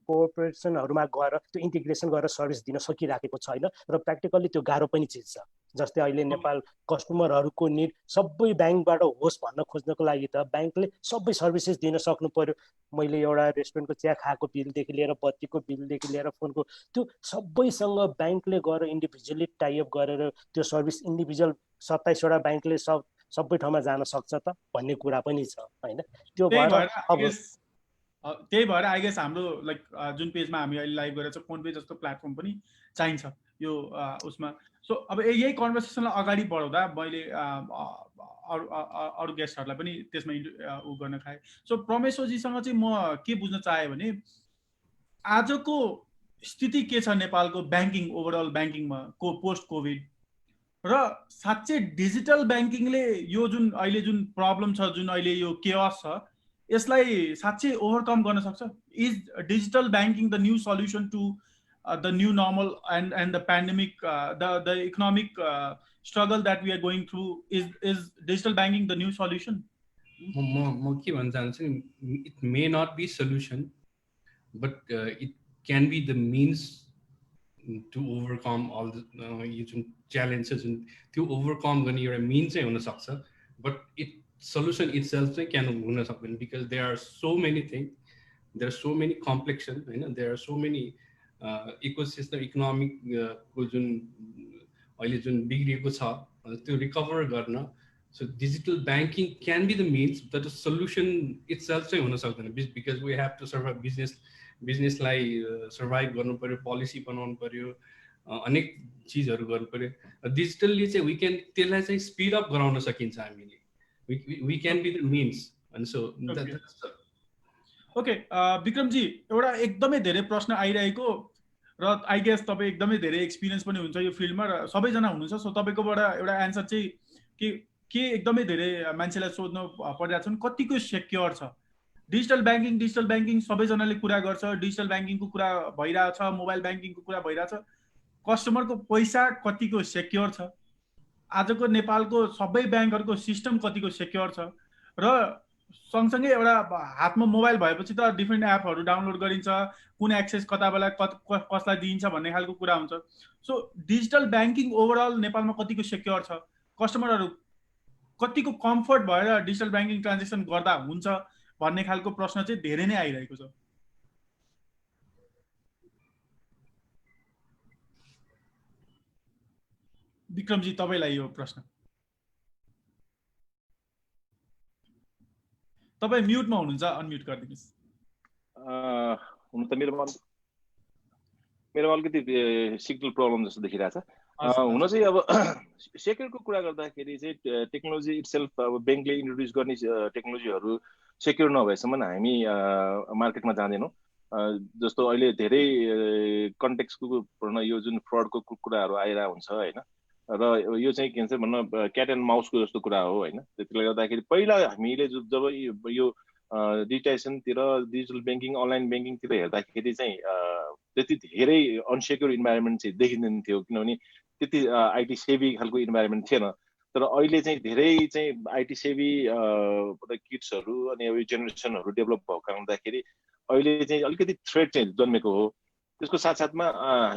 कोअपरेसनहरूमा गएर त्यो इन्टिग्रेसन गरेर सर्भिस दिन सकिराखेको छैन र प्र्याक्टिकल्ली त्यो गाह्रो पनि चिज छ। जस्तै अहिले नेपाल कस्टमरहरूको निड सबै ब्याङ्कबाट होस् भन्न खोज्नको लागि त ब्याङ्कले सबै सर्भिसेस दिन सक्नु पर्यो। मैले एउटा रेस्टुरेन्टको चिया खाएको बिलदेखि लिएर बत्तीको बिलदेखि लिएर फोनको त्यो सबैसँग ब्याङ्कले गएर इन्डिभिजुअली टाइअप गरेर त्यो सर्भिस इन्डिभिजुअल 27वटा ब्याङ्कले सबै ठाउँमा जान सक्छ त भन्ने कुरा पनि छ होइन। त्यो भएर त्यही भएर आई गेस हाम्रो लाइक जुन पेजमा हामी अहिले लाइभ गरेर छ फोन पे जस्तो प्लेटफर्म पनि चाहिन्छ यो उसमा सो अब यही कन्भर्सेसनलाई अगाडि बढाउँदा मैले अरू गेस्टहरूलाई पनि त्यसमा उ गर्न खाएँ। सो प्रमेश्वरजीसँग चाहिँ म के बुझ्न चाहेँ भने आजको स्थिति के छ नेपालको ब्याङ्किङ ओभरअल ब्याङ्किङमा पोस्ट कोभिड र साँच्चै डिजिटल ब्याङ्किङले यो जुन अहिले जुन प्रब्लम छ, जुन अहिले यो केओस छ, यसलाई साँच्चै ओभरकम गर्न सक्छ? Is digital banking the new solution to the new normal and the pandemic, the economic struggle that we are going through? Is digital banking the new solution? म के भन्न चाहन्छु नि, it may not be solution, but it can be the means to overcome all the यो जुन challenges त्यो overcome गर्ने एउटा means चाहिँ हुन सक्छ, but it solution itself चाहिँ can हुन सक्दैन, because there are so many things, there are so many complexion, हैन, there are so many ecosystem economic को जुन अहिले जुन बिग्रिएको छ त्यो रिकभर गर्न, so digital banking can be the means, but solution itself चाहिँ हुन सक्दैन, because we have to survive, बिजनेसलाई सर्भाइभ गर्नु पर्यो, पोलिसी बनाउनु पर्यो, अनेक चिजहरू गर्नु पर्यो। डिजिटलले चाहिँ वी क्यान त्यसलाई चाहिँ स्पिड अप गराउन सकिन्छ हामीले, we can be the means. And so okay Vikram ji, एउटा एकदमै धेरै प्रश्न आइरहेको र आई गेस तपाईँ एकदमै धेरै एक्सपिरियन्स पनि हुन्छ यो फिल्डमा र सबैजना हुनुहुन्छ, सो तपाईँकोबाट एउटा एन्सर चाहिँ के एकदमै धेरै मान्छेलाई सोध्नु परिरहेको छ, कतिको सेक्योर छ डिजिटल ब्याङ्किङ? डिजिटल ब्याङ्किङ सबैजनाले कुरा गर्छ, डिजिटल ब्याङ्किङको कुरा भइरहेछ, मोबाइल ब्याङ्किङको कुरा भइरहेछ, कस्टमरको पैसा कतिको सेक्योर छ? आजको नेपालको सबै ब्याङ्कहरूको सिस्टम कतिको सेक्योर छ? र सँगसँगै एउटा हातमा मोबाइल भएपछि त डिफ्रेन्ट एपहरू डाउनलोड गरिन्छ, कुन एक्सेस कताबाट कसलाई दिइन्छ भन्ने खालको कुरा हुन्छ। सो डिजिटल ब्याङ्किङ ओभरअल नेपालमा कतिको सेक्योर छ? कस्टमरहरू कतिको कम्फर्ट भएर डिजिटल ब्याङ्किङ ट्रान्जेक्सन गर्दा हुन्छ भन्ने खालको प्रश्न चाहिँ धेरै नै आइरहेको छ। विक्रमजी, तपाईँलाई यो प्रश्न। तपाईँ म्युटमा हुनुहुन्छ, अनम्युट गरिदिनुहोस्। हुन त मेरोमा अलिकति सिग्नल प्रब्लम जस्तो देखिरहेछ। हुन चाहिँ अब सेक्युरको कुरा गर्दाखेरि चाहिँ टेक्नोलोजी इटसेल्फ, अब ब्याङ्कले इन्ट्रोड्युस गर्ने टेक्नोलोजीहरू सेक्युर नभएसम्म हामी मार्केटमा जाँदैनौँ। जस्तो अहिले धेरै कन्टेक्सको यो जुन फ्रडको कुराहरू आइरहेको हुन्छ होइन, र यो चाहिँ के भन्छ भन्न क्याट एन्ड माउसको जस्तो कुरा हो होइन। त्यसले गर्दाखेरि पहिला हामीले जब यो डिजिटाइजेसनतिर, डिजिटल ब्याङ्किङ, अनलाइन ब्याङ्किङतिर हेर्दाखेरि चाहिँ त्यति धेरै अनसेक्योर इन्भाइरोमेन्ट चाहिँ देखिँदैन थियो, किनभने त्यति आइटी सेभी खालको इन्भाइरोमेन्ट थिएन। तर अहिले चाहिँ धेरै चाहिँ आइटी सेभी किट्सहरू अनि अब जेनेरेसनहरू डेभलप भएको कारणले गर्दाखेरि अहिले चाहिँ अलिकति थ्रेट चाहिँ जन्मेको हो। त्यसको साथसाथमा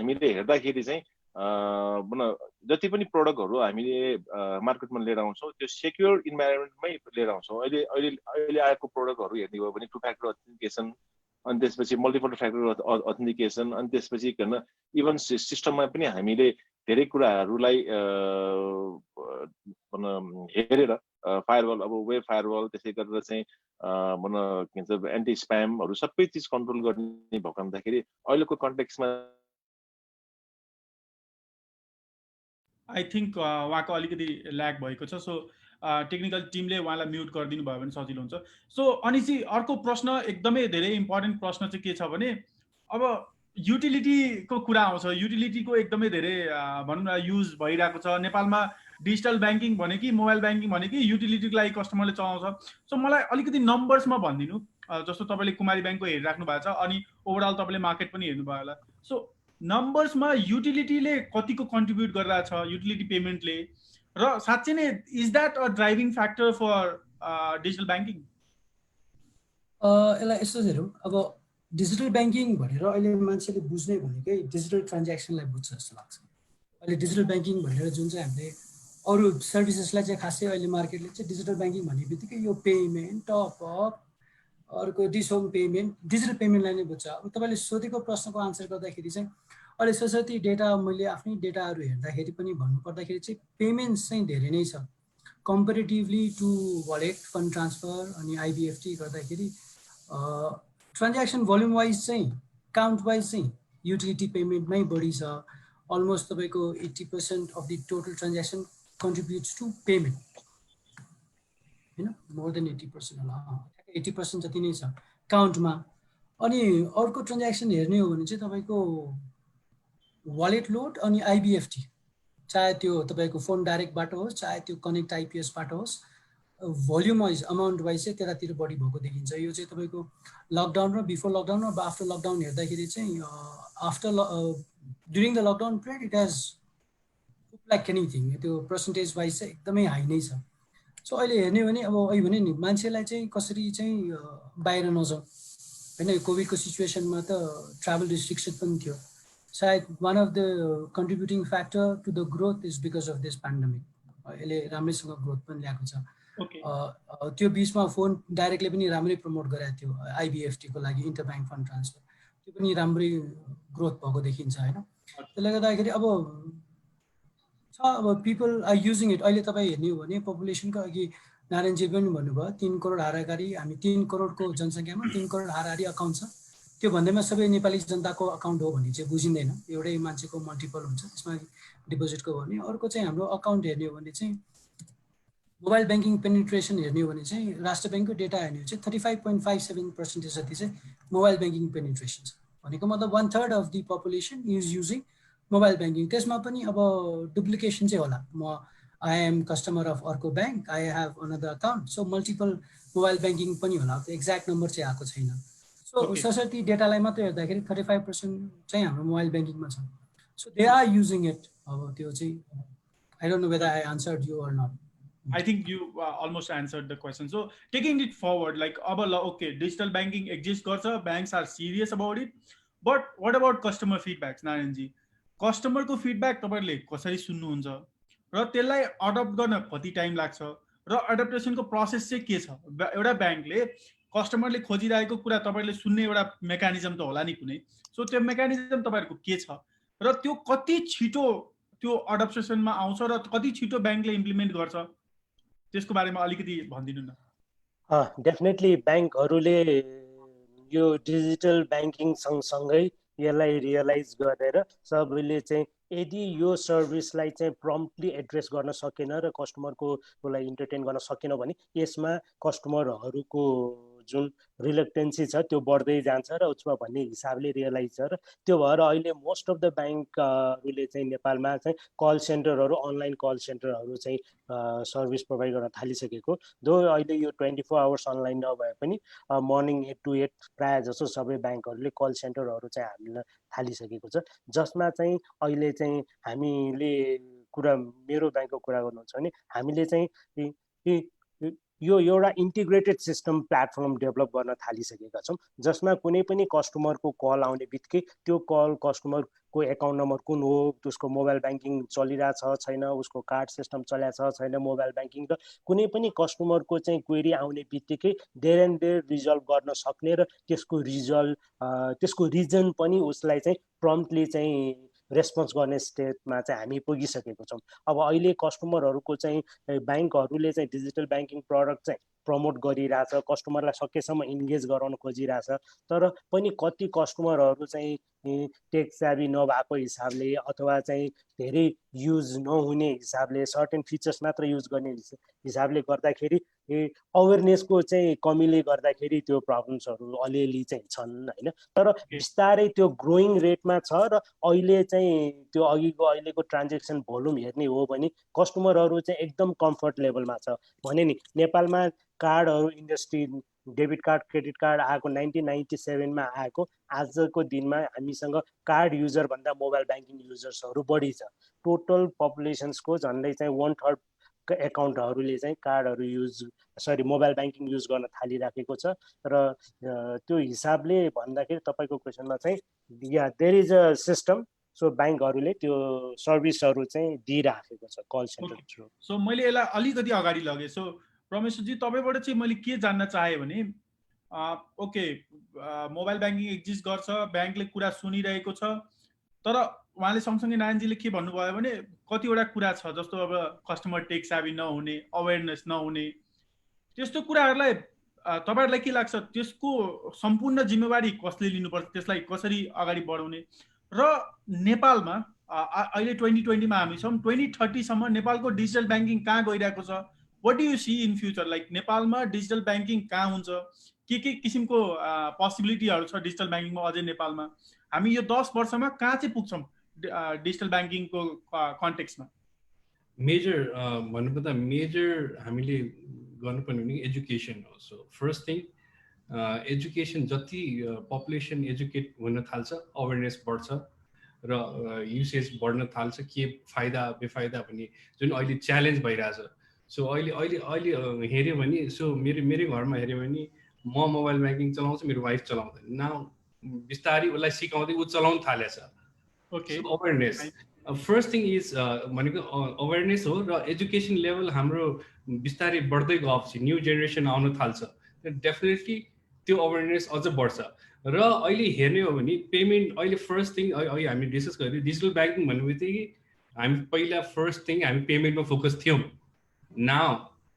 हामीले हेर्दाखेरि चाहिँ जति पनि प्रडक्टहरू हामीले मार्केटमा लिएर आउँछौँ त्यो सेक्योर इन्भाइरोमेन्टमै लिएर आउँछौँ। अहिले आएको प्रडक्टहरू हेर्ने हो भने 2 फ्याक्टर अथेन्टिकेसन, अनि त्यसपछि मल्टिपल फ्याक्टर अथेन्टिकेसन, अनि त्यसपछि इभन सिस्टममा पनि हामीले धेरै कुराहरूलाई हेरेर फायरवल, अब वेब फायरवल, त्यसै गरेर चाहिँ के भन्छ एन्टी स्प्यामहरू सबै चिज कन्ट्रोल गर्ने भएको हुँदाखेरि अहिलेको कन्टेक्समा आई थिङ्क उहाँको अलिकति ल्याग भएको छ, सो टेक्निकल टिमले उहाँलाई म्युट गरिदिनु भयो भने सजिलो हुन्छ। सो अनि चाहिँ अर्को प्रश्न, एकदमै धेरै इम्पोर्टेन्ट प्रश्न चाहिँ के छ भने अब युटिलिटीको कुरा आउँछ। युटिलिटीको एकदमै धेरै भनौँ न युज भइरहेको छ नेपालमा। डिजिटल ब्याङ्किङ भने कि मोबाइल ब्याङ्किङ भने कि युटिलिटीको लागि कस्टमरले चलाउँछ। सो मलाई अलिकति नम्बर्समा भनिदिनु, जस्तो तपाईँले कुमारी ब्याङ्कको हेरिराख्नु भएको छ अनि ओभरअल तपाईँले मार्केट पनि हेर्नुभयो होला। सो नम्बर्समा युटिलिटीले कतिको कन्ट्रिब्युट गरिरहेछ, युटिलिटी पेमेन्टले, र साँच्चै नै is that a driving factor for digital banking? यसलाई यसो हेरौँ, अब डिजिटल ब्याङ्किङ भनेर अहिले मान्छेले बुझ्ने भनेकै डिजिटल ट्रान्ज्याक्सनलाई बुझ्छ जस्तो लाग्छ। अहिले डिजिटल ब्याङ्किङ भनेर जुन चाहिँ हामीले अरू सर्भिसेसलाई चाहिँ खासै अहिले मार्केटले चाहिँ डिजिटल ब्याङ्किङ भन्ने बित्तिकै यो पेमेन्ट, टपअप, अर्को डिसोम पेमेन्ट, डिजिटल पेमेन्टलाई नै बुझ्छ। अब तपाईँले सोधेको प्रश्नको आन्सर गर्दाखेरि चाहिँ अहिले सोसाइटी डेटा, मैले आफ्नै डेटाहरू हेर्दाखेरि पनि भन्नुपर्दाखेरि चाहिँ पेमेन्ट्स चाहिँ धेरै नै छ comparatively to wallet, fund transfer अनि आइबिएफटी गर्दाखेरि। ट्रान्ज्याक्सन भोल्युम वाइज चाहिँ, काउन्ट वाइज चाहिँ युटिलिटी पेमेन्टमै बढी छ। almost तपाईँको 80% of the total transaction contributes to payment, हैन, more than 80% होला, 80% जति नै छ काउन्टमा। अनि अर्को ट्रान्ज्याक्सन हेर्ने हो भने चाहिँ तपाईँको वालेट लोड अनि आइबिएफटी, चाहे त्यो तपाईँको फोन डाइरेक्टबाट होस् चाहे त्यो कनेक्ट आइपिएसबाट होस्, भोल्युम वाइज अमाउन्ट वाइज चाहिँ त्यतातिर बढी भएको देखिन्छ। यो चाहिँ तपाईँको लकडाउन र बिफोर लकडाउन र आफ्टर लकडाउन हेर्दाखेरि चाहिँ during the lockdown period it has like anything, त्यो पर्सेन्टेज वाइज चाहिँ एकदमै हाई नै छ। सो अहिले हेर्ने हो भने अब अहिले भने नि मान्छेलाई चाहिँ कसरी चाहिँ बाहिर नजाउँ होइन, कोभिडको सिचुएसनमा त ट्राभल रिस्ट्रिक्सन पनि थियो, सायद one of the contributing factor to the growth is because of this pandemic. यसले राम्रैसँग ग्रोथ पनि ल्याएको छ। त्यो बिचमा फोन डाइरेक्टले पनि राम्रै प्रमोट गरेको थियो आइबिएफटीको लागि, इन्टर ब्याङ्क फन्ड ट्रान्सफर, त्यो पनि राम्रै ग्रोथ भएको देखिन्छ होइन। त्यसले गर्दाखेरि अब छ, अब पिपल आर युजिङ इट। अहिले तपाईँ हेर्ने हो भने पपुलेसनको अघि नारायणजी पनि भन्नुभयो 3 करोड हाराहारी, हामी 3 करोडको जनसङ्ख्यामा 3 करोड हाराहारी अकाउन्ट छ। त्यो भन्दैमा सबै नेपाली जनताको अकाउन्ट हो भने चाहिँ बुझिँदैन, एउटै मान्छेको मल्टिपल हुन्छ त्यसमा डिपोजिटको भने। अर्को चाहिँ हाम्रो अकाउन्ट हेर्ने हो भने चाहिँ मोबाइल ब्याङ्किङ पेनिट्रेसन हेर्ने हो भने चाहिँ राष्ट्र ब्याङ्कको डेटा हेर्ने हो चाहिँ 35.57% जति चाहिँ मोबाइल ब्याङ्किङ पेनिट्रेसन छ, भनेको मतलब 1/3 of the population is using mobile banking. त्यसमा पनि अब डुप्लिकेसन चाहिँ होला, म आई एम कस्टमर अफ अर्को bank, I have another account, so multiple mobile banking पनि होला, त्यो एक्ज्याक्ट नम्बर चाहिँ आएको छैन। सो सरस्वती डेटालाई मात्रै हेर्दाखेरि 35% चाहिँ हाम्रो मोबाइल ब्याङ्किङमा छ। So they are using it. अब त्यो चाहिँ I don't know whether I answered you or not. I think you almost answered the question. So taking it forward, like okay, digital banking exists, banks are serious about it, but what about customer feedbacks, Narayanji? Customer को feedback तपाईहरुले कसरी सुन्नुहुन्छ र त्यसलाई adopt गर्न कति time लाग्छ र adaptation को प्रोसेस चाहिँ के छ? एउटा ब्याङ्कले कस्टमरले खोजिरहेको कुरा तपाईहरुले सुन्ने एउटा मेकानिजम त होला नि कुनै, सो त्यो मेकानिजम तपाईहरुको के छ र त्यो कति छिटो त्यो अडप्सनमा आउँछ र कति छिटो ब्याङ्कले इम्प्लिमेन्ट गर्छ, त्यसको बारेमा अलिकति भनिदिनु न। डेफिनेटली ब्याङ्कहरूले यो डिजिटल ब्याङ्किङ सँगसँगै यसलाई रियलाइज गरेर सबैले चाहिँ यदि यो सर्भिसलाई चाहिँ प्रम्प्टली एड्रेस गर्न सकेन र कस्टमरकोलाई इन्टरटेन गर्न सकेन भने यसमा कस्टमरहरूको जुन रिलेक्टेन्सी छ त्यो बढ्दै जान्छ र उसमा भन्ने हिसाबले रियलाइज छ। र त्यो भएर अहिले मोस्ट अफ द ब्याङ्कहरूले चाहिँ नेपालमा चाहिँ कल सेन्टरहरू, अनलाइन कल सेन्टरहरू चाहिँ सर्भिस प्रोभाइड गर्न थालिसकेको। दो अहिले यो 24 आवर्स अनलाइन नभए पनि मर्निङ 8 to 8 प्रायः जसो सबै ब्याङ्कहरूले कल सेन्टरहरू चाहिँ हामीलाई थालिसकेको छ, जसमा चाहिँ अहिले चाहिँ हामीले मेरो ब्याङ्कको कुरा गर्नुहुन्छ भने हामीले चाहिँ यो एउटा इन्टिग्रेटेड सिस्टम प्लेटफर्म डेभलप गर्न थालिसकेका छौँ, जसमा कुनै पनि कस्टमरको कल आउने बित्तिकै त्यो कल कस्टमरको एकाउन्ट नम्बर कुन हो, उसको मोबाइल ब्याङ्किङ चलिरहेछ छैन, उसको कार्ड सिस्टम चलिरहेछ छैन मोबाइल ब्याङ्किङ, र कुनै पनि कस्टमरको चाहिँ क्वेरी आउने बित्तिकै देयर एन्ड देयर रिजल्भ गर्न सक्ने र त्यसको रिजन पनि उसलाई चाहिँ प्रम्प्टली चाहिँ रेस्पोन्स गर्ने स्टेटमा चाहिँ हामी पुगिसकेको छौँ। अब अहिले कस्टमरहरूको चाहिँ ब्याङ्कहरूले चाहिँ डिजिटल ब्याङ्किङ प्रडक्ट चाहिँ प्रमोट गरिरहेछ, कस्टमरलाई सकेसम्म इन्गेज गराउन खोजिरहेछ, तर पनि कति कस्टमरहरू चाहिँ टेक सेभी नभएको हिसाबले अथवा चाहिँ धेरै युज नहुने हिसाबले, सर्टेन फिचर्स मात्र युज गर्ने हिसाबले गर्दाखेरि अवेरनेसको चाहिँ कमीले गर्दाखेरि त्यो प्रब्लम्सहरू अलिअलि चाहिँ छन् होइन। तर बिस्तारै त्यो ग्रोइङ रेटमा छ र अहिले चाहिँ त्यो अहिलेको ट्रान्जेक्सन भोल्युम हेर्ने हो भने कस्टमरहरू चाहिँ एकदम कम्फर्ट लेभलमा छ भने नि। नेपालमा कार्डहरू industry debit card credit card आएको 1997मा आएको, आजको दिनमा हामीसँग कार्ड युजर भन्दा मोबाइल ब्याङ्किङ युजर्सहरू बढी छ। टोटल पपुलेसन्सको झन्डै चाहिँ 1/3 एकाउन्टहरूले चाहिँ कार्डहरू मोबाइल ब्याङ्किङ युज गर्न थालिराखेको छ। र त्यो हिसाबले भन्दाखेरि तपाईँको क्वेसनमा चाहिँ there is a system, so ब्याङ्कहरूले त्यो सर्भिसहरू चाहिँ दिइराखेको छ कल सेन्टर थ्रु। सो मैले यसलाई अलिकति अगाडि लगेँ। सो रमेशजी तपाईँबाट चाहिँ मैले के जान्न चाहेँ भने ओके मोबाइल ब्याङ्किङ एक्जिस्ट गर्छ, ब्याङ्कले कुरा सुनिरहेको छ, तर उहाँले सँगसँगै नारायणजीले के भन्नुभयो भने कतिवटा कुरा छ जस्तो अब कस्टमर टेक सेभी नहुने, अवेरनेस नहुने, त्यस्तो कुराहरूलाई तपाईँहरूलाई के लाग्छ त्यसको सम्पूर्ण जिम्मेवारी कसले लिनुपर्छ, त्यसलाई कसरी अगाडि बढाउने? र नेपालमा अहिले 2020 मा हामी छौँ, 2030 सम्म नेपालको डिजिटल ब्याङ्किङ कहाँ गइरहेको छ? What do you see in future? Like नेपालमा डिजिटल ब्याङ्किङ कहाँ हुन्छ? के किसिमको पोसिबिलिटीहरू छ डिजिटल ब्याङ्किङमा अझै नेपालमा? हामी यो 10 वर्षमा कहाँ चाहिँ पुग्छौँ डिजिटल ब्याङ्किङको कन्टेक्स्टमा? मेजर भन्नुपर्दा मेजर हामीले गर्नुपर्ने भनेको एजुकेसन हो. सो फर्स्ट थिङ एजुकेसन, जति पपुलेसन एजुकेट हुन थाल्छ अवेरनेस बढ्छ र युसेज बढ्न थाल्छ. के फाइदा बेफाइदा भन्ने जुन अहिले च्यालेन्ज भइरहेछ. सो अहिले हेऱ्यो भने, सो मेरै घरमा हेऱ्यो भने म मोबाइल ब्याङ्किङ चलाउँछु, मेरो वाइफ चलाउँदैन. नाउ बिस्तारै उसलाई सिकाउँदै ऊ चलाउन थालेछ. Okay, awareness first thing is भनेको अवेरनेस हो र एजुकेसन लेभल हाम्रो बिस्तारै बढ्दै गएपछि न्यू जेनेरेसन आउन थाल्छ, डेफिनेटली त्यो अवेरनेस अझ बढ्छ. र अहिले हेर्ने हो भने पेमेन्ट अहिले फर्स्ट थिङ अहिले हामी डिस्कस गर्यो डिजिटल ब्याङ्किङ भन्ने बित्तिकै हामी पहिला फर्स्ट थिङ हामी पेमेन्टमा फोकस थियौँ. नाउ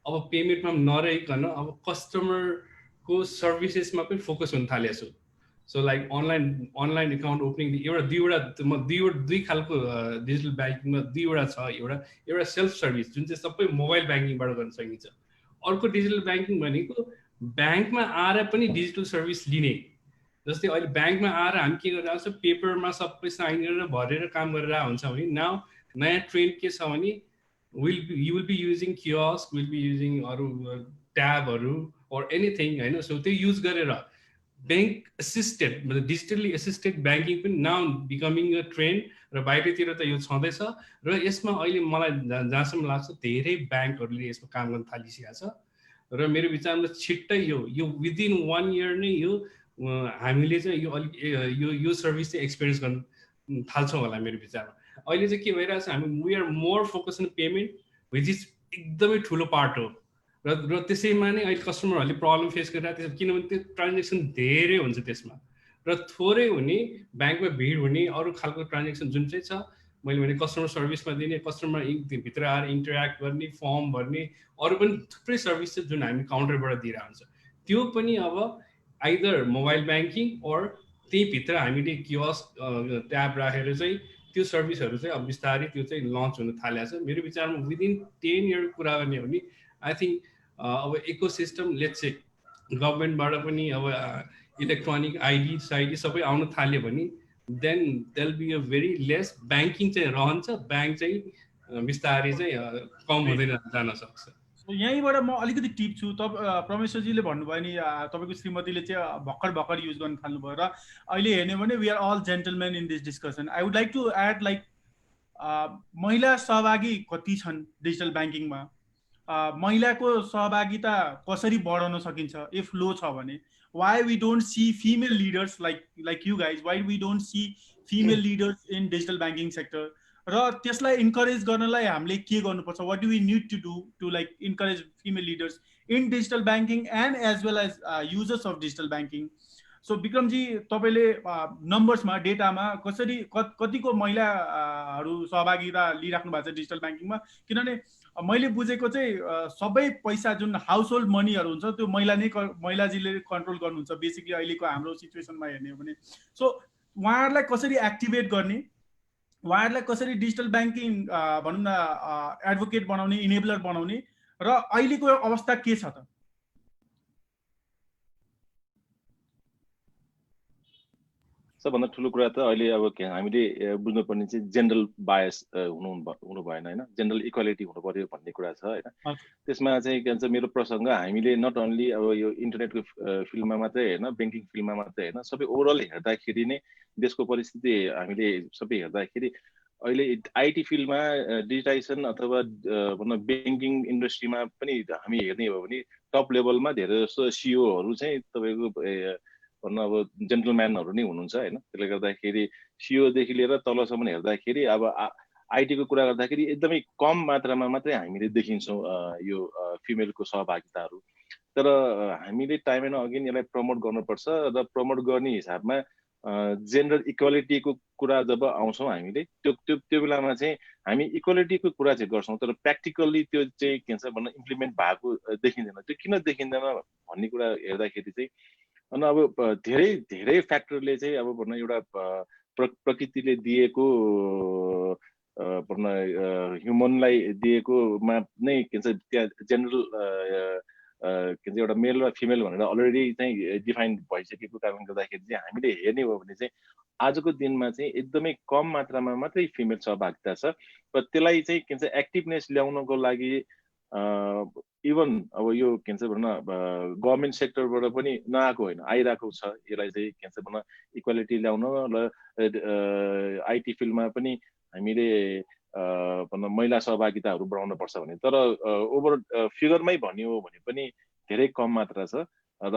अब पेमेन्टमा नरहिकन अब कस्टमरको सर्भिसेसमा पनि फोकस हुन थालेको छु. So like online account opening दुई खालको डिजिटल ब्याङ्किङमा दुईवटा छ. एउटा सेल्फ सर्भिस जुन चाहिँ सबै मोबाइल ब्याङ्किङबाट गर्न सकिन्छ. अर्को डिजिटल ब्याङ्किङ भनेको ब्याङ्कमा आएर पनि डिजिटल सर्भिस लिने. जस्तै अहिले ब्याङ्कमा आएर हामी के गरिरहेको छ, पेपरमा सबै साइन गरेर भरेर काम गरेर हुन्छ भने नाउ नयाँ ट्रेन्ड के छ भने you will be using kiosk, will be using अरू ट्याबहरू अर एनिथिङ होइन. सो त्यो युज गरेर ब्याङ्क एसिस्टेड मतलब डिजिटली एसिस्टेड ब्याङ्किङ पनि नाउ बिकमिङ अ ट्रेन्ड. र बाहिरतिर त यो छँदैछ र यसमा अहिले मलाई जहाँसम्म लाग्छ धेरै ब्याङ्कहरूले यसमा काम गर्न थालिसकेको छ. र मेरो विचारमा छिट्टै यो विदिन 1 इयर नै यो हामीले चाहिँ यो सर्भिस चाहिँ एक्सपिरियन्स गर्न थाल्छौँ होला मेरो विचारमा. अहिले चाहिँ के भइरहेको छ, हामी we are more focus on payment which is एकदमै ठुलो पार्ट हो. र त्यसैमा नै अहिले कस्टमरहरूले प्रब्लम फेस गरिरहेको छ, किनभने त्यो ट्रान्जेक्सन धेरै हुन्छ त्यसमा र थोरै हुने ब्याङ्कमा भिड हुने अरू खालको ट्रान्जेक्सन जुन चाहिँ छ. मैले भने कस्टमर सर्भिसमा दिने, कस्टमर भित्र आएर इन्टरेक्ट गर्ने, फर्म भर्ने, अरू पनि थुप्रै सर्भिस छ जुन हामी काउन्टरबाट दिइरहेको हुन्छ. त्यो पनि अब आइदर मोबाइल ब्याङ्किङ अर त्यहीँभित्र हामीले कियोस्क ट्याब राखेर चाहिँ त्यो सर्भिसहरू चाहिँ अब बिस्तारै त्यो चाहिँ लन्च हुन थालेको छ. मेरो विचारमा विदिन 10 इयर कुरा गर्ने हो भने आई थिङ्क अब इकोसिस्टम लेट्स से गभर्मेन्टबाट पनि अब इलेक्ट्रोनिक आइडी साइडी सबै आउन थाल्यो भने then there be a very less banking चाहिँ रहन्छ, ब्याङ्क चाहिँ बिस्तारै चाहिँ कम हुँदै जान सक्छ. यहीँबाट म अलिकति टिप्छु. प्रमेश्वरजीले भन्नुभयो नि तपाईँको श्रीमतीले चाहिँ भर्खर युज गर्न थाल्नुभयो र अहिले हेर्ने भने we are all gentlemen in this discussion. I would like to add like महिला सहभागी कति छन् डिजिटल ब्याङ्किङमा? महिलाको सहभागिता कसरी बढाउन सकिन्छ इफ लो छ भने? Why we don't see female leaders like you guys? Why we don't see female leaders in digital banking sector? र त्यसलाई इन्करेज गर्नलाई हामीले के गर्नुपर्छ? What do we need to do to like encourage female leaders in digital banking and as well as users of digital banking? So Vikram ji, तपाईँले नम्बर्समा डेटामा कतिको महिलाहरू सहभागिता लिइराख्नु भएको छ डिजिटल ब्याङ्किङमा? किनभने मैले बुझेको चाहिँ सबै पैसा जुन हाउस होल्ड मनीहरू हुन्छ त्यो महिलाजीले कन्ट्रोल गर्नुहुन्छ बेसिकली अहिलेको हाम्रो सिचुएसनमा हेर्ने हो भने. सो उहाँहरूलाई कसरी एक्टिभेट गर्ने, उहाँहरूलाई कसरी डिजिटल ब्याङ्किङ भनौँ न एडभोकेट बनाउने, इनेबलर बनाउने, र अहिलेको अवस्था के छ त? सबभन्दा ठुलो कुरा त अहिले अब हामीले बुझ्नुपर्ने चाहिँ जेनरल बायस हुनु भएन होइन, जेनरल इक्वालिटी हुनु पर्यो भन्ने कुरा छ होइन. त्यसमा चाहिँ के भन्छ, मेरो प्रसङ्ग हामीले नट ओन्ली अब यो इन्टरनेटको फिल्डमा मात्रै होइन, ब्याङ्किङ फिल्डमा मात्रै होइन, सबै ओभरअल हेर्दाखेरि नै देशको परिस्थिति हामीले सबै हेर्दाखेरि अहिले आइटी फिल्डमा डिजिटाइजेसन अथवा भनौँ ब्याङ्किङ इन्डस्ट्रीमा पनि हामी हेर्ने हो भने टप लेभलमा धेरै जस्तो सिओहरू चाहिँ तपाईँको भन्नु अब जेन्टलम्यानहरू नै हुनुहुन्छ होइन. त्यसले गर्दाखेरि सिओदेखि लिएर तलसम्म हेर्दाखेरि अब आइटीको कुरा गर्दाखेरि एकदमै कम मात्रामा मात्रै हामीले देखिन्छौँ यो फिमेलको सहभागिताहरू. तर हामीले टाइम एन्ड अगेन यसलाई प्रमोट गर्नुपर्छ र प्रमोट गर्ने हिसाबमा जेन्डर इक्वालिटीको कुरा जब आउँछौँ हामीले त्यो बेलामा चाहिँ हामी इक्वालिटीको कुरा चाहिँ गर्छौँ, तर प्र्याक्टिकल्ली त्यो चाहिँ के भन्छ भन्नु इम्प्लिमेन्ट भएको देखिँदैन. त्यो किन देखिँदैन भन्ने कुरा हेर्दाखेरि चाहिँ अनि अब धेरै फ्याक्टरले चाहिँ अब भनौँ एउटा प्रकृतिले दिएको ह्युमनलाई दिएकोमा नै के भन्छ त्यहाँ जेनरल के भन्छ एउटा मेल र फिमेल भनेर अलरेडी चाहिँ डिफाइन भइसकेको कारणले गर्दाखेरि चाहिँ हामीले हेर्ने हो भने चाहिँ आजको दिनमा चाहिँ एकदमै कम मात्रामा मात्रै फिमेल सहभागिता छ र त्यसलाई चाहिँ के भन्छ एक्टिभनेस ल्याउनको लागि इभन अब यो के भन्छ भन्न गभर्मेन्ट सेक्टरबाट पनि नआएको होइन, आइरहेको छ। यसलाई चाहिँ के भन्छ भन्न इक्वालिटी ल्याउन र आइटी फिल्डमा पनि हामीले महिला सहभागिताहरू बढाउन पर्छ भने, तर ओभर फिगरमै भन्ने हो भने पनि धेरै कम मात्रा छ। र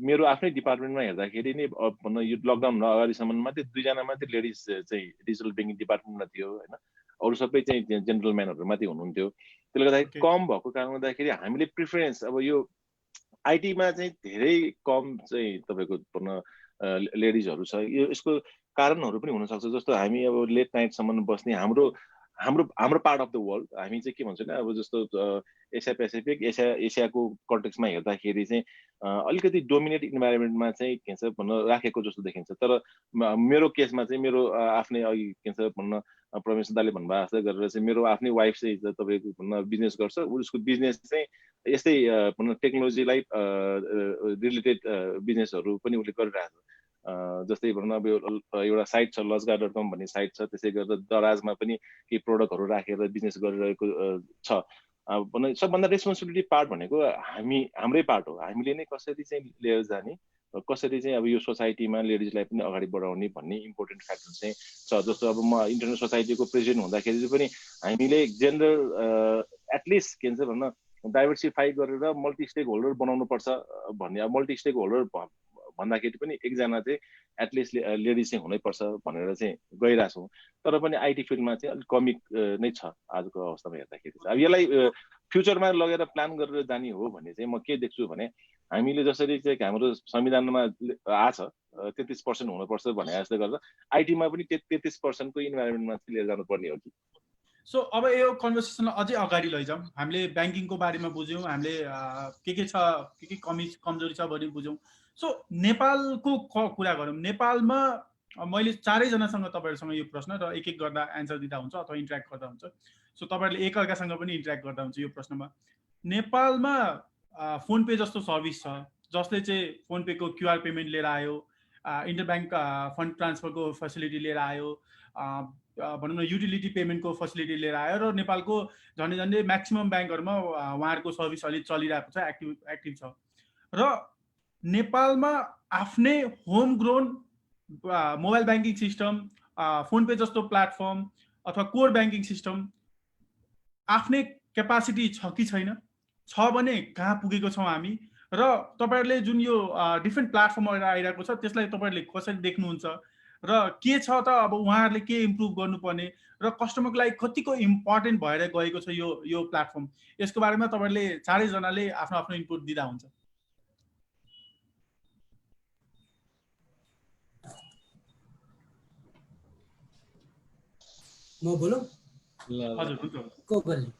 मेरो आफ्नै डिपार्टमेन्टमा हेर्दाखेरि नै यो लकडाउन अगाडिसम्म मात्रै 2 जना मात्रै लेडिज चाहिँ डिजिटल ब्याङ्किङ डिपार्टमेन्टमा थियो होइन, अरू सबै चाहिँ जेनरल म्यानहरू मात्रै हुनुहुन्थ्यो। त्यसले गर्दाखेरि कम भएको कारणले गर्दाखेरि हामीले प्रिफरेन्स अब यो आइटीमा चाहिँ धेरै कम चाहिँ तपाईँको लेडिजहरू छ। यसको कारणहरू पनि हुनसक्छ, जस्तो हामी अब लेट नाइटसम्म बस्ने हाम्रो पार्ट अफ द वर्ल्ड, हामी चाहिँ के भन्छ नि अब जस्तो एसिया पेसिफिक एसियाको कन्टेक्समा हेर्दाखेरि चाहिँ अलिकति डोमिनेट इन्भाइरोमेन्टमा चाहिँ के भन्छ भन्न राखेको जस्तो देखिन्छ। तर मेरो केसमा चाहिँ मेरो आफ्नै अघि के भन्छ भन्न प्रमेश दाले भन्नुभएको जस्तै गरेर चाहिँ मेरो आफ्नै वाइफ चाहिँ तपाईँको भन्न बिजनेस गर्छ। उसको बिजनेस चाहिँ यस्तै भन्न टेक्नोलोजीलाई रिलेटेड बिजनेसहरू पनि उसले गरिरहेको छ। जस्तै भनौँ अब एउटा साइट छ लजगा.com भन्ने साइट छ, त्यसै गरेर दराजमा पनि केही प्रोडक्टहरू राखेर बिजनेस गरिरहेको छ। सबभन्दा रेस्पोन्सिबिलिटी पार्ट भनेको हाम्रै पार्ट हो। हामीले नै कसरी चाहिँ लिएर जाने, कसरी चाहिँ अब यो सोसाइटीमा लेडिजलाई पनि अगाडि बढाउने भन्ने इम्पोर्टेन्ट फ्याक्टर चाहिँ छ। जस्तो अब म इन्टरनेसनल सोसाइटीको प्रेसिडेन्ट हुँदाखेरि पनि हामीले जेन्डर एटलिस्ट के भन्छ भन्न डाइभर्सिफाई गरेर मल्टी स्टेक होल्डर बनाउनु पर्छ भन्ने। अब मल्टी स्टेक होल्डर भन्दाखेरि पनि एकजना चाहिँ एटलिस्ट लेडिज चाहिँ हुनैपर्छ भनेर चाहिँ गइरहेको छौँ। तर पनि आइटी फिल्डमा चाहिँ अलिक कमी नै छ आजको अवस्थामा हेर्दाखेरि। अब यसलाई फ्युचरमा लगेर प्लान गरेर जाने हो भने चाहिँ म के देख्छु भने हामीले जसरी चाहिँ हाम्रो संविधानमा आछ 33% हुनुपर्छ भने जस्तै गरेर आइटीमा पनि 33% को इन्भाइरोमेन्टमा चाहिँ लिएर जानुपर्ने हो कि। सो अब यो कन्भर्सेसनलाई अझै अगाडि लैजाउँ। हामीले ब्याङ्किङको बारेमा बुझ्यौँ, हामीले के छ के कमजोरी छ भन्ने बुझ्यौँ। सो नेपालको कुरा गरौँ। नेपालमा मैले 4 जनासँग तपाईँहरूसँग यो प्रश्न र एक गर्दा एन्सर दिँदा हुन्छ अथवा इन्ट्र्याक्ट गर्दा हुन्छ। सो तपाईँहरूले एकअर्कासँग पनि इन्ट्र्याक्ट गर्दा हुन्छ यो प्रश्नमा। नेपालमा फोन पे जस्तो सर्भिस छ जसले चाहिँ फोन पेको क्युआर पेमेन्ट लिएर आयो, इन्टरब्याङ्क फन्ड ट्रान्सफरको फेसिलिटी लिएर आयो, भनौँ न युटिलिटी पेमेन्टको फेसिलिटी लिएर आयो र नेपालको झन्डै म्याक्सिमम ब्याङ्कहरूमा उहाँहरूको सर्भिस अलि चलिरहेको छ, एक्टिभ छ। र नेपालमा आफ्नै home grown mobile banking system, phone pay जस्तो प्लेटफर्म अथवा कोर ब्याङ्किङ सिस्टम आफ्नै क्यापासिटी छ कि छैन? छ भने कहाँ पुगेको छौँ हामी? र तपाईँहरूले जुन यो डिफ्रेन्ट प्लेटफर्महरू आइरहेको छ त्यसलाई तपाईँहरूले कसरी देख्नुहुन्छ र के छ त अब उहाँहरूले के इम्प्रुभ गर्नुपर्ने र कस्टमरको लागि कतिको इम्पोर्टेन्ट भएर गएको छ यो प्लेटफर्म, यसको बारेमा तपाईँहरूले 4 जनाले आफ्नो आफ्नो इनपुट दिँदा हुन्छ। म बोलौँ? हजुर हुन्छ। को बोल्ने?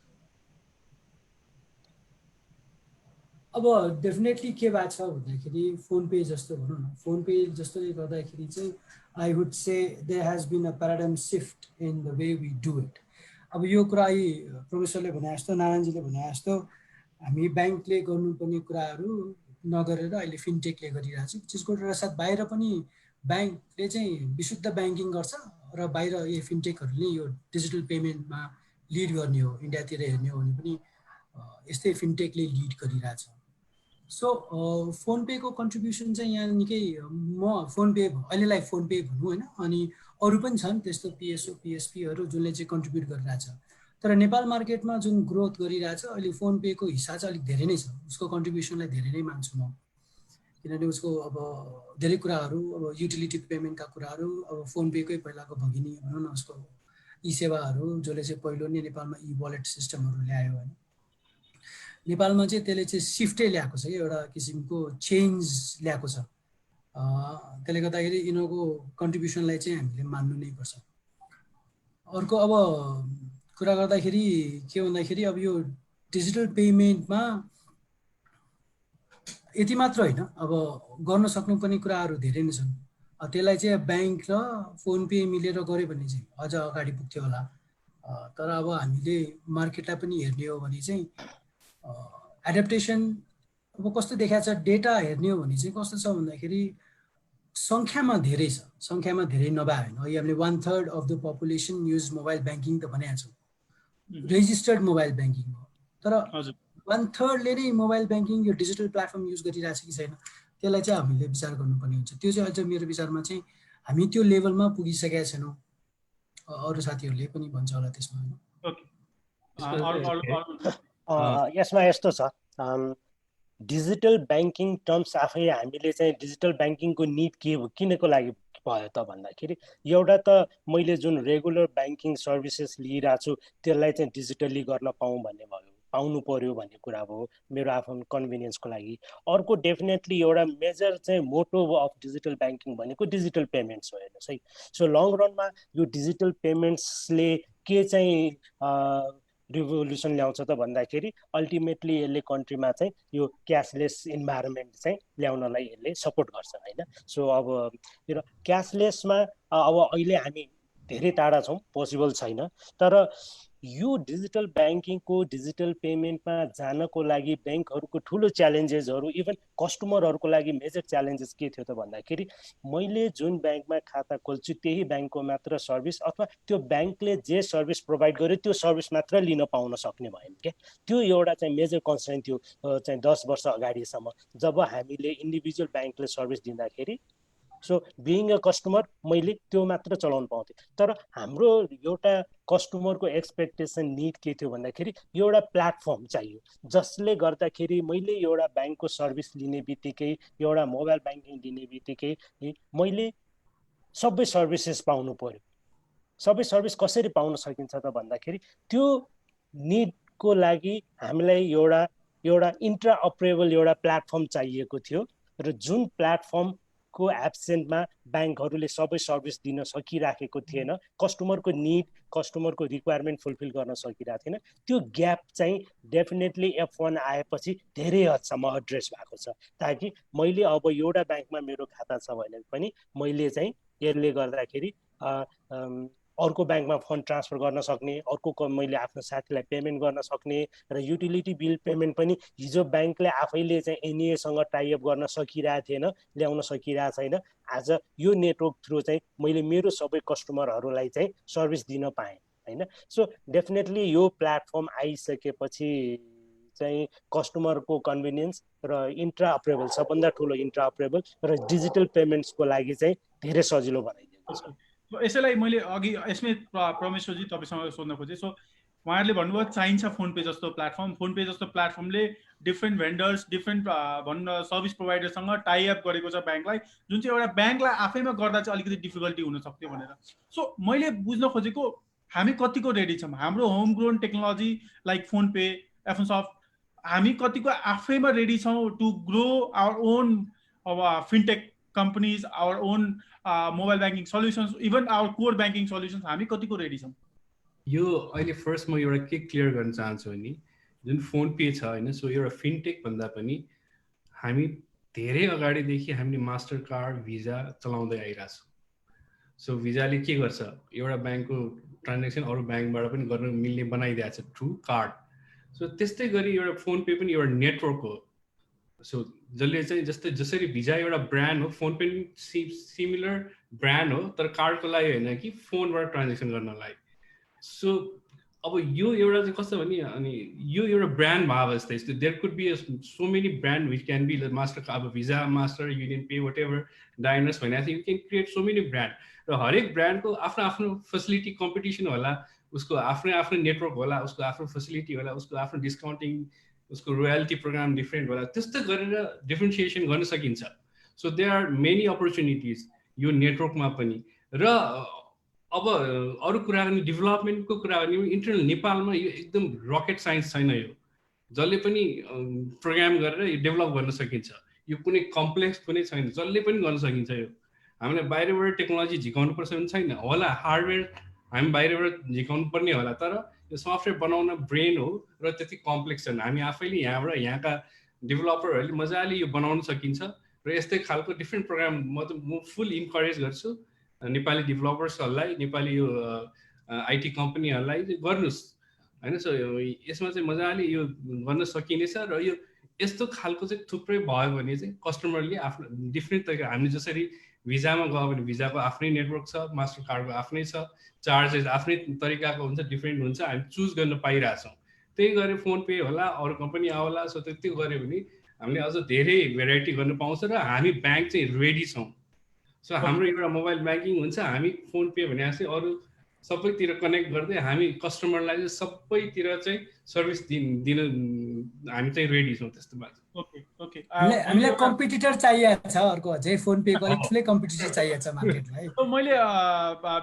अब डेफिनेटली के भएको छ भन्दाखेरि फोन पे जस्तो भनौँ न, फोन पे जस्तोले गर्दाखेरि चाहिँ I would say there has been a paradigm shift in the way we do it. अब यो कुरा प्रोफेसरले भने जस्तो, नारायणजीले भने जस्तो हामी ब्याङ्कले गर्नुपर्ने कुराहरू नगरेर अहिले फिनटेकले गरिरहेको छ। त्यसको साथ बाहिर पनि ब्याङ्कले चाहिँ विशुद्ध ब्याङ्किङ गर्छ र बाहिर यो फिनटेकहरूले यो डिजिटल पेमेन्टमा लिड गर्ने हो। इन्डियातिर हेर्ने हो भने पनि यस्तै फिनटेकले लिड गरिरहेछ। सो फोन पेको कन्ट्रिब्युसन चाहिँ यहाँ निकै, म फोन पे अहिलेलाई फोन पे भनौँ होइन, अनि अरू पनि छन् त्यस्तो पिएसओ पिएसपीहरू जसले चाहिँ कन्ट्रिब्युट गरिरहेछ। तर नेपाल मार्केटमा जुन ग्रोथ गरिरहेछ अहिले फोन पेको हिस्सा चाहिँ अलिक धेरै नै छ, उसको कन्ट्रिब्युसनलाई धेरै नै मान्छु म। किनभने उसको अब धेरै कुराहरू, अब युटिलिटी पेमेन्टका कुराहरू, अब फोन पेकै पहिलाको भगिनी भनौँ न उसको ई सेवाहरू जसले चाहिँ पहिलो नै नेपालमा ई वालेट सिस्टमहरू ल्यायो होइन। नेपालमा चाहिँ त्यसले चाहिँ सिफ्टै ल्याएको छ कि एउटा किसिमको चेन्ज ल्याएको छ। त्यसले गर्दाखेरि यिनीहरूको कन्ट्रिब्युसनलाई चाहिँ हामीले मान्नु नै पर्छ। अर्को अब कुरा गर्दाखेरि के भन्दाखेरि अब यो डिजिटल पेमेन्टमा यति मात्र होइन, अब गर्न सक्नुपर्ने कुराहरू धेरै नै छन्। त्यसलाई चाहिँ ब्याङ्क र फोन पे मिलेर गऱ्यो भने चाहिँ अझ अगाडि पुग्थ्यो होला। तर अब हामीले मार्केटलाई पनि हेर्ने हो भने चाहिँ एडप्टेसन अब कस्तो देखाएको छ, डेटा हेर्ने हो भने चाहिँ कस्तो छ भन्दाखेरि सङ्ख्यामा धेरै छ, सङ्ख्यामा धेरै नभए होइन। अहिले हामीले 1/3 of the population use mobile banking त भनेको छौँ, रेजिस्टर्ड मोबाइल ब्याङ्किङ हो। तर 1/3ले नै मोबाइल ब्याङ्किङ यो डिजिटल प्लेटफर्म युज गरिरहेको छ कि छैन, त्यसलाई चाहिँ हामीले विचार गर्नुपर्ने हुन्छ। त्यो चाहिँ अझ मेरो विचारमा चाहिँ हामी त्यो लेभलमा पुगिसकेका छैनौँ। अरू साथीहरूले पनि भन्छ होला त्यसमा। यसमा यस्तो छ, डिजिटल ब्याङ्किङ टर्म्स आफै हामीले चाहिँ डिजिटल ब्याङ्किङको निड किनको लागि भयो त भन्दाखेरि, एउटा त मैले जुन रेगुलर ब्याङ्किङ सर्भिसेस लिइरहेको छु त्यसलाई चाहिँ डिजिटल्ली गर्न पाउनु पर्यो भन्ने कुरा हो मेरो आफ्नो कन्भिनियन्सको लागि। अर्को डेफिनेटली एउटा मेजर चाहिँ मोटो अफ डिजिटल ब्याङ्किङ भनेको डिजिटल पेमेन्ट्स हो हेर्नुहोस् है। सो लङ रनमा यो डिजिटल पेमेन्ट्सले के चाहिँ रिभोल्युसन ल्याउँछ त भन्दाखेरि अल्टिमेटली यसले कन्ट्रीमा चाहिँ यो क्यासलेस इन्भाइरोमेन्ट चाहिँ ल्याउनलाई यसले सपोर्ट गर्छ होइन। सो अब यो क्यासलेसमा अब अहिले हामी धेरै टाढा छौँ, पोसिबल छैन। तर यो डिजिटल ब्याङ्किङको डिजिटल पेमेन्टमा जानको लागि ब्याङ्कहरूको ठुलो च्यालेन्जेसहरू, इभन कस्टमरहरूको लागि मेजर च्यालेन्जेस के थियो त भन्दाखेरि, मैले जुन ब्याङ्कमा खाता खोल्छु त्यही ब्याङ्कको मात्र सर्भिस अथवा त्यो ब्याङ्कले जे सर्भिस प्रोभाइड गर्यो त्यो सर्भिस मात्र लिन पाउन सक्ने भएन क्या। त्यो एउटा चाहिँ मेजर कन्सर्न थियो चाहिँ 10 वर्ष अगाडिसम्म, जब हामीले इन्डिभिजुअल ब्याङ्कले सर्भिस दिँदाखेरि। सो बिइङ अ कस्टमर मैले त्यो मात्र चलाउन पाउँथेँ। तर हाम्रो एउटा कस्टमरको एक्सपेक्टेसन निड के थियो भन्दाखेरि एउटा प्लेटफर्म चाहियो जसले गर्दाखेरि मैले एउटा ब्याङ्कको सर्भिस लिने बित्तिकै, एउटा मोबाइल ब्याङ्किङ लिने बित्तिकै मैले सबै सर्भिसेस पाउनु पर्यो। सबै सर्भिस कसरी पाउन सकिन्छ त भन्दाखेरि त्यो निडको लागि हामीलाई एउटा इन्ट्रा अपरेबल एउटा प्लेटफर्म चाहिएको थियो। र जुन प्लेटफर्म को एब्सेन्टमा ब्याङ्कहरूले सबै सर्भिस दिन सकिराखेको थिएन, कस्टमरको निड कस्टमरको रिक्वायरमेन्ट फुलफिल गर्न सकिरहेको थिएन। त्यो ग्याप चाहिँ डेफिनेटली F1 आएपछि धेरै हदसम्म एड्रेस भएको छ। ताकि मैले अब एउटा ब्याङ्कमा मेरो खाता छ भने पनि मैले चाहिँ यसले गर्दाखेरि अर्को ब्याङ्कमा फन्ड ट्रान्सफर गर्न सक्ने, अर्को मैले आफ्नो साथीलाई पेमेन्ट गर्न सक्ने, र युटिलिटी बिल पेमेन्ट पनि हिजो ब्याङ्कले आफैले चाहिँ एनइएसँग टाइअप गर्न सकिरहेको थिएन, ल्याउन सकिरहेको छैन। आज यो नेटवर्क थ्रु चाहिँ मैले मेरो सबै कस्टमरहरूलाई चाहिँ सर्भिस दिन पाएँ होइन। सो डेफिनेटली यो प्लेटफर्म आइसकेपछि चाहिँ कस्टमरको कन्भिनियन्स र इन्ट्रा अपरेबल, सबभन्दा ठुलो इन्ट्रा अपरेबल र डिजिटल पेमेन्ट्सको लागि चाहिँ धेरै सजिलो बनाइदिएको छ। यसैलाई मैले अघि यसमै परमेश्वरजी तपाईँसँग सोध्न खोजेँ। सो उहाँहरूले भन्नुभयो चाहिन्छ फोन पे जस्तो प्लेटफर्म। फोन पे जस्तो प्लेटफर्मले डिफ्रेन्ट भेन्डर्स, डिफ्रेन्ट सर्भिस प्रोभाइडरसँग टाइअप गरेको छ ब्याङ्कलाई, जुन चाहिँ एउटा ब्याङ्कलाई आफैमा गर्दा चाहिँ अलिकति डिफिकल्टी हुनसक्थ्यो भनेर। सो मैले बुझ्न खोजेको हामी कतिको रेडी छौँ, हाम्रो home grown technology like PhonePe, F1Soft, हामी कतिको आफैमा रेडी छौँ to grow our own fintech companies, our own mobile banking solutions, even our core banking solutions, हामी कतिको रेडी छौँ? यो अहिले फर्स्ट म एउटा के क्लियर गर्न चाहन्छु नि, जुन फोन पे छ होइन, सो एउटा फिनटेक भन्दा पनि हामी धेरै अगाडिदेखि हामीले मास्टर कार्ड, भिजा चलाउँदै आइरहेछौँ। सो भिजाले के गर्छ, एउटा ब्याङ्कको ट्रान्जेक्सन अरू ब्याङ्कबाट पनि गर्न मिल्ने बनाइदिएको छ थ्रु कार्ड। सो त्यस्तै गरी एउटा फोन पे पनि एउटा नेटवर्क हो। सो जसले चाहिँ जसरी भिजा एउटा ब्रान्ड हो, फोन पे पनि सिमिलर ब्रान्ड हो, तर कार्डको लागि होइन कि फोनबाट ट्रान्जेक्सन गर्नलाई। सो अब यो एउटा चाहिँ कस्तो भने, अनि यो एउटा ब्रान्ड भयो जस्तै, there could be so many brand which can be Master, अब Visa, Master, UnionPay, whatever, Diners भनेको चाहिँ you can create so many brand. र हरेक ब्रान्डको आफ्नो आफ्नो फेसिलिटी, कम्पिटिसन होला, उसको आफ्नो नेटवर्क होला, उसको आफ्नो फेसिलिटी होला, उसको आफ्नो डिस्काउन्टिङ, उसको रोयल्टी प्रोग्राम डिफ्रेन्ट होला। त्यस्तो गरेर डिफ्रेन्सिएसन गर्न सकिन्छ। So there are many opportunities यो नेटवर्कमा पनि। र अब अरू कुरा गर्ने, डेभलपमेन्टको कुरा गर्ने, इन्टरनल नेपालमा यो एकदम रकेट साइन्स छैन। यो जसले पनि प्रोग्राम गरेर यो डेभलप गर्न सकिन्छ। यो कुनै कम्प्लेक्स कुनै छैन, जसले पनि गर्न सकिन्छ। यो हामीले बाहिरबाट टेक्नोलोजी झिकाउनु पर्छ भने छैन, होला हार्डवेयर हामी बाहिरबाट झिकाउनु पर्ने होला, तर यो सफ्टवेयर बनाउन ब्रेन हो र त्यति कम्प्लेक्स छैन। हामी आफैले यहाँबाट, यहाँका डेभलपरहरूले मजाले यो बनाउन सकिन्छ र यस्तै खालको डिफ्रेन्ट प्रोग्राम म फुल इन्करेज गर्छु नेपाली डेभलपर्सहरूलाई, नेपाली यो आइटी कम्पनीहरूलाई गर्नुहोस् होइन। सो यसमा चाहिँ मजाले यो गर्न सकिनेछ र यो यस्तो खालको चाहिँ थुप्रै भयो भने चाहिँ कस्टमरले आफ्नो डिफ्रेन्ट तरिका, हामीले जसरी भिजामा गयो भने भिजाको आफ्नै नेटवर्क छ, मास्टर कार्डको आफ्नै छ, चार्जेस आफ्नै तरिकाको हुन्छ, डिफ्रेन्ट हुन्छ, हामी चुज गर्न पाइरहेछौँ। त्यही गरे फोन पे होला, अरू कम्पनी आउला, सो त्यो गऱ्यो भने हामीले अझ धेरै भेराइटी गर्न पाउँछ र हामी ब्याङ्क चाहिँ रेडी छौँ। सो हाम्रो एउटा मोबाइल ब्याङ्किङ हुन्छ, हामी फोन पे भने जस्तै अरू सबैतिर कनेक्ट गर्दै हामी कस्टमरलाई चाहिँ सबैतिर चाहिँ सर्भिस दिन हामी चाहिँ रेडी छौँ। त्यस्तो बात। हामीलाई कम्पिटिटर चाहिएको छ अर्को अझै, फोन पे को अलिक ठुलै कम्पिटिटर चाहिएको छ मार्केटलाई। मैले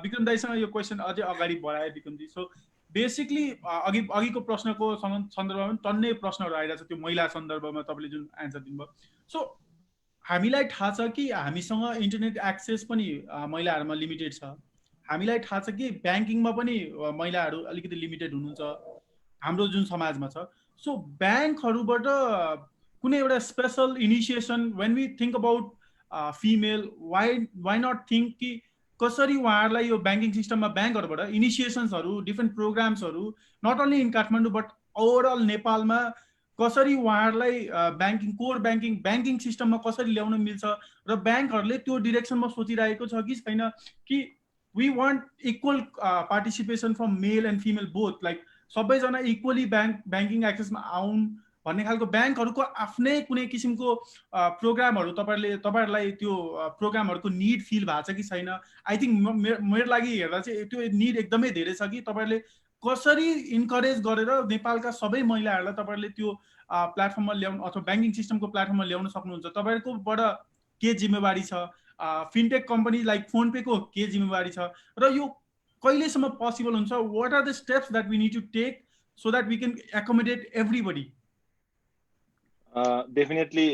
विक्रम दाइसँग यो क्वेसन अझै अगाडि बढाएँ विक्रमजी। सो बेसिकली अघिको प्रश्नको सन्दर्भमा टन्नै प्रश्नहरू आइरहेको छ, त्यो महिला सन्दर्भमा तपाईँले जुन एन्सर दिनुभयो। सो हामीलाई थाहा छ कि हामीसँग इन्टरनेट एक्सेस पनि महिलाहरूमा लिमिटेड छ, हामीलाई थाहा छ कि ब्याङ्किङमा पनि महिलाहरू अलिकति लिमिटेड हुनुहुन्छ हाम्रो जुन समाजमा छ। सो ब्याङ्कहरूबाट कुनै एउटा special initiation when we think about female, why not think कि कसरी उहाँहरूलाई यो ब्याङ्किङ सिस्टममा ब्याङ्कहरूबाट इनिसिएसन्सहरू, डिफ्रेन्ट प्रोग्राम्सहरू not only in Kathmandu but overall नेपालमा कसरी उहाँहरूलाई कोर ब्याङ्किङ सिस्टममा कसरी ल्याउन मिल्छ र ब्याङ्कहरूले त्यो डिरेक्सनमा सोचिरहेको छ कि छैन कि we want equal participation from male and female both, like सबैजना इक्वली ब्याङ्किङ एक्सेसमा आउन् भन्ने खालको ब्याङ्कहरूको आफ्नै कुनै किसिमको प्रोग्रामहरू तपाईँहरूलाई त्यो प्रोग्रामहरूको निड फिल भएको छ कि छैन? आई थिङ्क मेरो लागि हेर्दा चाहिँ त्यो निड एकदमै धेरै छ कि तपाईँहरूले कसरी इन्करेज गरेर नेपालका सबै महिलाहरूलाई तपाईँहरूले त्यो प्लेटफर्ममा ल्याउनु अथवा ब्याङ्किङ सिस्टमको प्लेटफर्ममा ल्याउन सक्नुहुन्छ? तपाईँहरूकोबाट के जिम्मेवारी छ? Fintech company like Fonepay को के जिम्मेवारी छ र यो कहिलेसम्म पोसिबल हुन्छ? What are the steps that we need to take so that we can accommodate everybody? Definitely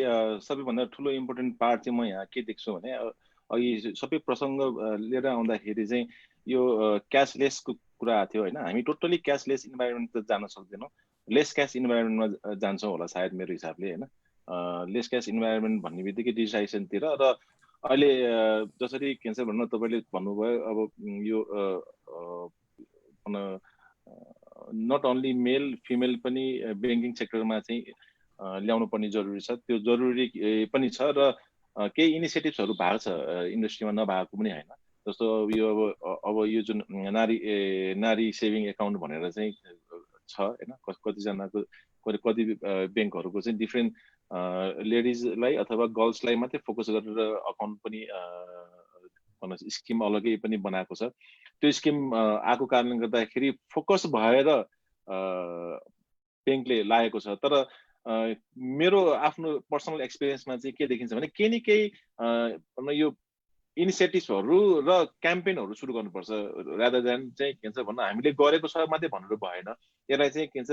सबैभन्दा ठुलो इम्पोर्टेन्ट पार्ट चाहिँ म यहाँ के देख्छु भने अघि सबै प्रसङ्ग लिएर आउँदाखेरि चाहिँ यो क्यासलेसको कुरा आएको थियो होइन। हामी टोटली क्यासलेस इन्भाइरोमेन्ट त जान सक्दैनौँ, लेस क्यास इन्भाइरोमेन्टमा जान्छौँ होला सायद मेरो हिसाबले होइन। लेस क्यास इन्भाइरोमेन्ट भन्ने बित्तिकै डिजिटाइजेसनतिर र अहिले जसरी के भन्छ भन्नु तपाईँले भन्नुभयो, अब यो नट ओन्ली मेल फिमेल पनि ब्याङ्किङ सेक्टरमा चाहिँ ल्याउनु पर्ने जरुरी छ। त्यो जरुरी पनि छ र केही इनिसिएटिभ्सहरू भएको छ इन्डस्ट्रीमा, नभएको पनि होइन। जस्तो यो अब यो जुन नारी सेभिङ एकाउन्ट भनेर चाहिँ छ होइन, कतिजनाको कति ब्याङ्कहरूको चाहिँ डिफ्रेन्ट लेडिजलाई अथवा गर्ल्सलाई मात्रै फोकस गरेर अकाउन्ट पनि स्किम अलग्गै पनि बनाएको छ। त्यो स्किम आएको कारणले गर्दाखेरि फोकस भएर ब्याङ्कले लागेको छ। तर मेरो आफ्नो पर्सनल एक्सपिरियन्समा चाहिँ के देखिन्छ भने केही न केही यो इनिसिएटिभ्सहरू र क्याम्पेनहरू सुरु गर्नुपर्छ, रादर देन चाहिँ के भन्छ भन्नु हामीले गरेको छ मात्रै भन्नु भएन। यसलाई चाहिँ के भन्छ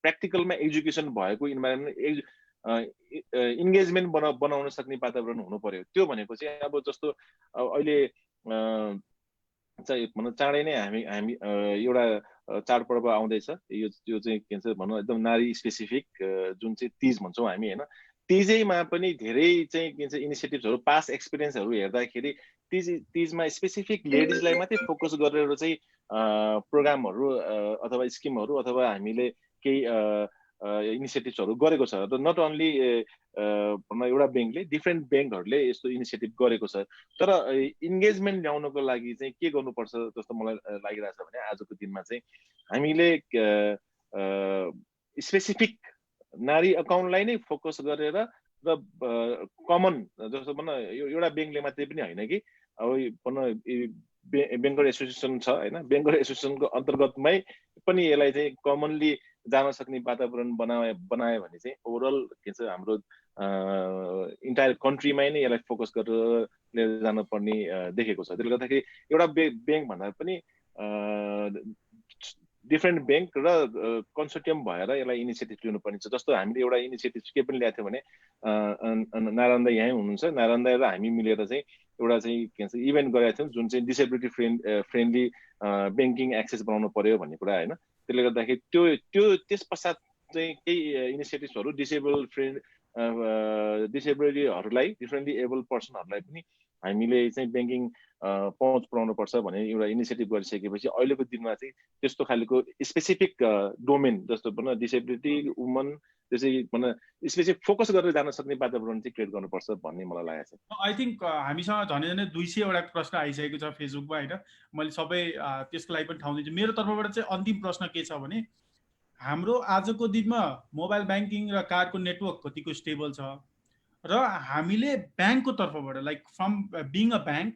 प्र्याक्टिकलमा एजुकेसन भएको इन्भाइरोमेन्ट, इन्गेजमेन्ट बनाउन सक्ने वातावरण हुनु पर्यो। त्यो भनेको चाहिँ अब जस्तो अहिले चाहिँ भनौँ चाँडै नै हामी एउटा चाडपर्व आउँदैछ, यो चाहिँ के भन्छ भनौँ एकदम नारी स्पेसिफिक जुन चाहिँ तीज भन्छौँ हामी होइन। तीजैमा पनि धेरै चाहिँ के भन्छ इनिसिएटिभ्सहरू पास्ट एक्सपिरियन्सहरू हेर्दाखेरि तीजमा स्पेसिफिक लेडिजलाई मात्रै फोकस गरेर चाहिँ प्रोग्रामहरू अथवा स्किमहरू अथवा हामीले केही इनिसिएटिभ्सहरू गरेको छ। र नट ओन्ली एउटा ब्याङ्कले, डिफ्रेन्ट ब्याङ्कहरूले यस्तो इनिसिएटिभ गरेको छ। तर इन्गेजमेन्ट ल्याउनको लागि चाहिँ के गर्नुपर्छ जस्तो मलाई लागिरहेछ भने आजको दिनमा चाहिँ हामीले स्पेसिफिक नारी अकाउन्टलाई नै फोकस गरेर र कमन जस्तो भनौँ एउटा ब्याङ्कले मात्रै पनि होइन कि अब भनौँ ब्याङ्कर एसोसिएसन छ होइन, ब्याङ्कर एसोसिएसनको अन्तर्गतमै पनि यसलाई चाहिँ कमनली जान सक्ने वातावरण बनायो भने चाहिँ ओभरअल के छ हाम्रो इन्टायर कन्ट्रीमै नै यसलाई फोकस गरेर लिएर जानुपर्ने देखेको छ। त्यसले गर्दाखेरि एउटा ब्याङ्क भन्दा पनि डिफ्रेन्ट ब्याङ्क र कन्सोर्टियम भएर यसलाई इनिसिएटिभ लिनुपर्ने छ। जस्तो हामीले एउटा इनिसिएटिभ के पनि ल्याएको थियौँ भने नारायण दाइ यहीँ हुनुहुन्छ, नारायण दाइ र हामी मिलेर चाहिँ एउटा चाहिँ के भन्छ इभेन्ट गरेका थियौँ जुन चाहिँ डिसेबिलिटी फ्रेन्डली ब्याङ्किङ एक्सेस बनाउनु पर्यो भन्ने कुरा होइन। त्यसले गर्दाखेरि त्यो त्यस पश्चात चाहिँ केही इनिसिएटिभ्सहरू डिसेबल डिसेबिलिटीहरूलाई डिफरेन्टली एबल पर्सनहरूलाई पनि हामीले चाहिँ ब्याङ्किङ पहुँच पुर्याउनुपर्छ भन्ने एउटा इनिसिएटिभ गरिसकेपछि अहिलेको दिनमा चाहिँ त्यस्तो खालको स्पेसिफिक डोमेन जस्तो भनौँ डिसेबिलिटी वुमन त्यसै भनौँ स्पेसिफिक फोकस गरेर जान सक्ने वातावरण चाहिँ क्रिएट गर्नुपर्छ भन्ने मलाई लागेको छ। आई थिङ्क हामीसँग झनै 200वटा प्रश्न आइसकेको छ फेसबुकमा होइन, मैले सबै त्यसको लागि पनि ठाउँ दिन्छु। मेरो तर्फबाट चाहिँ अन्तिम प्रश्न के छ भने हाम्रो आजको दिनमा मोबाइल ब्याङ्किङ र कार्डको नेटवर्क कतिको स्टेबल छ र हामीले ब्याङ्कको तर्फबाट like from being a bank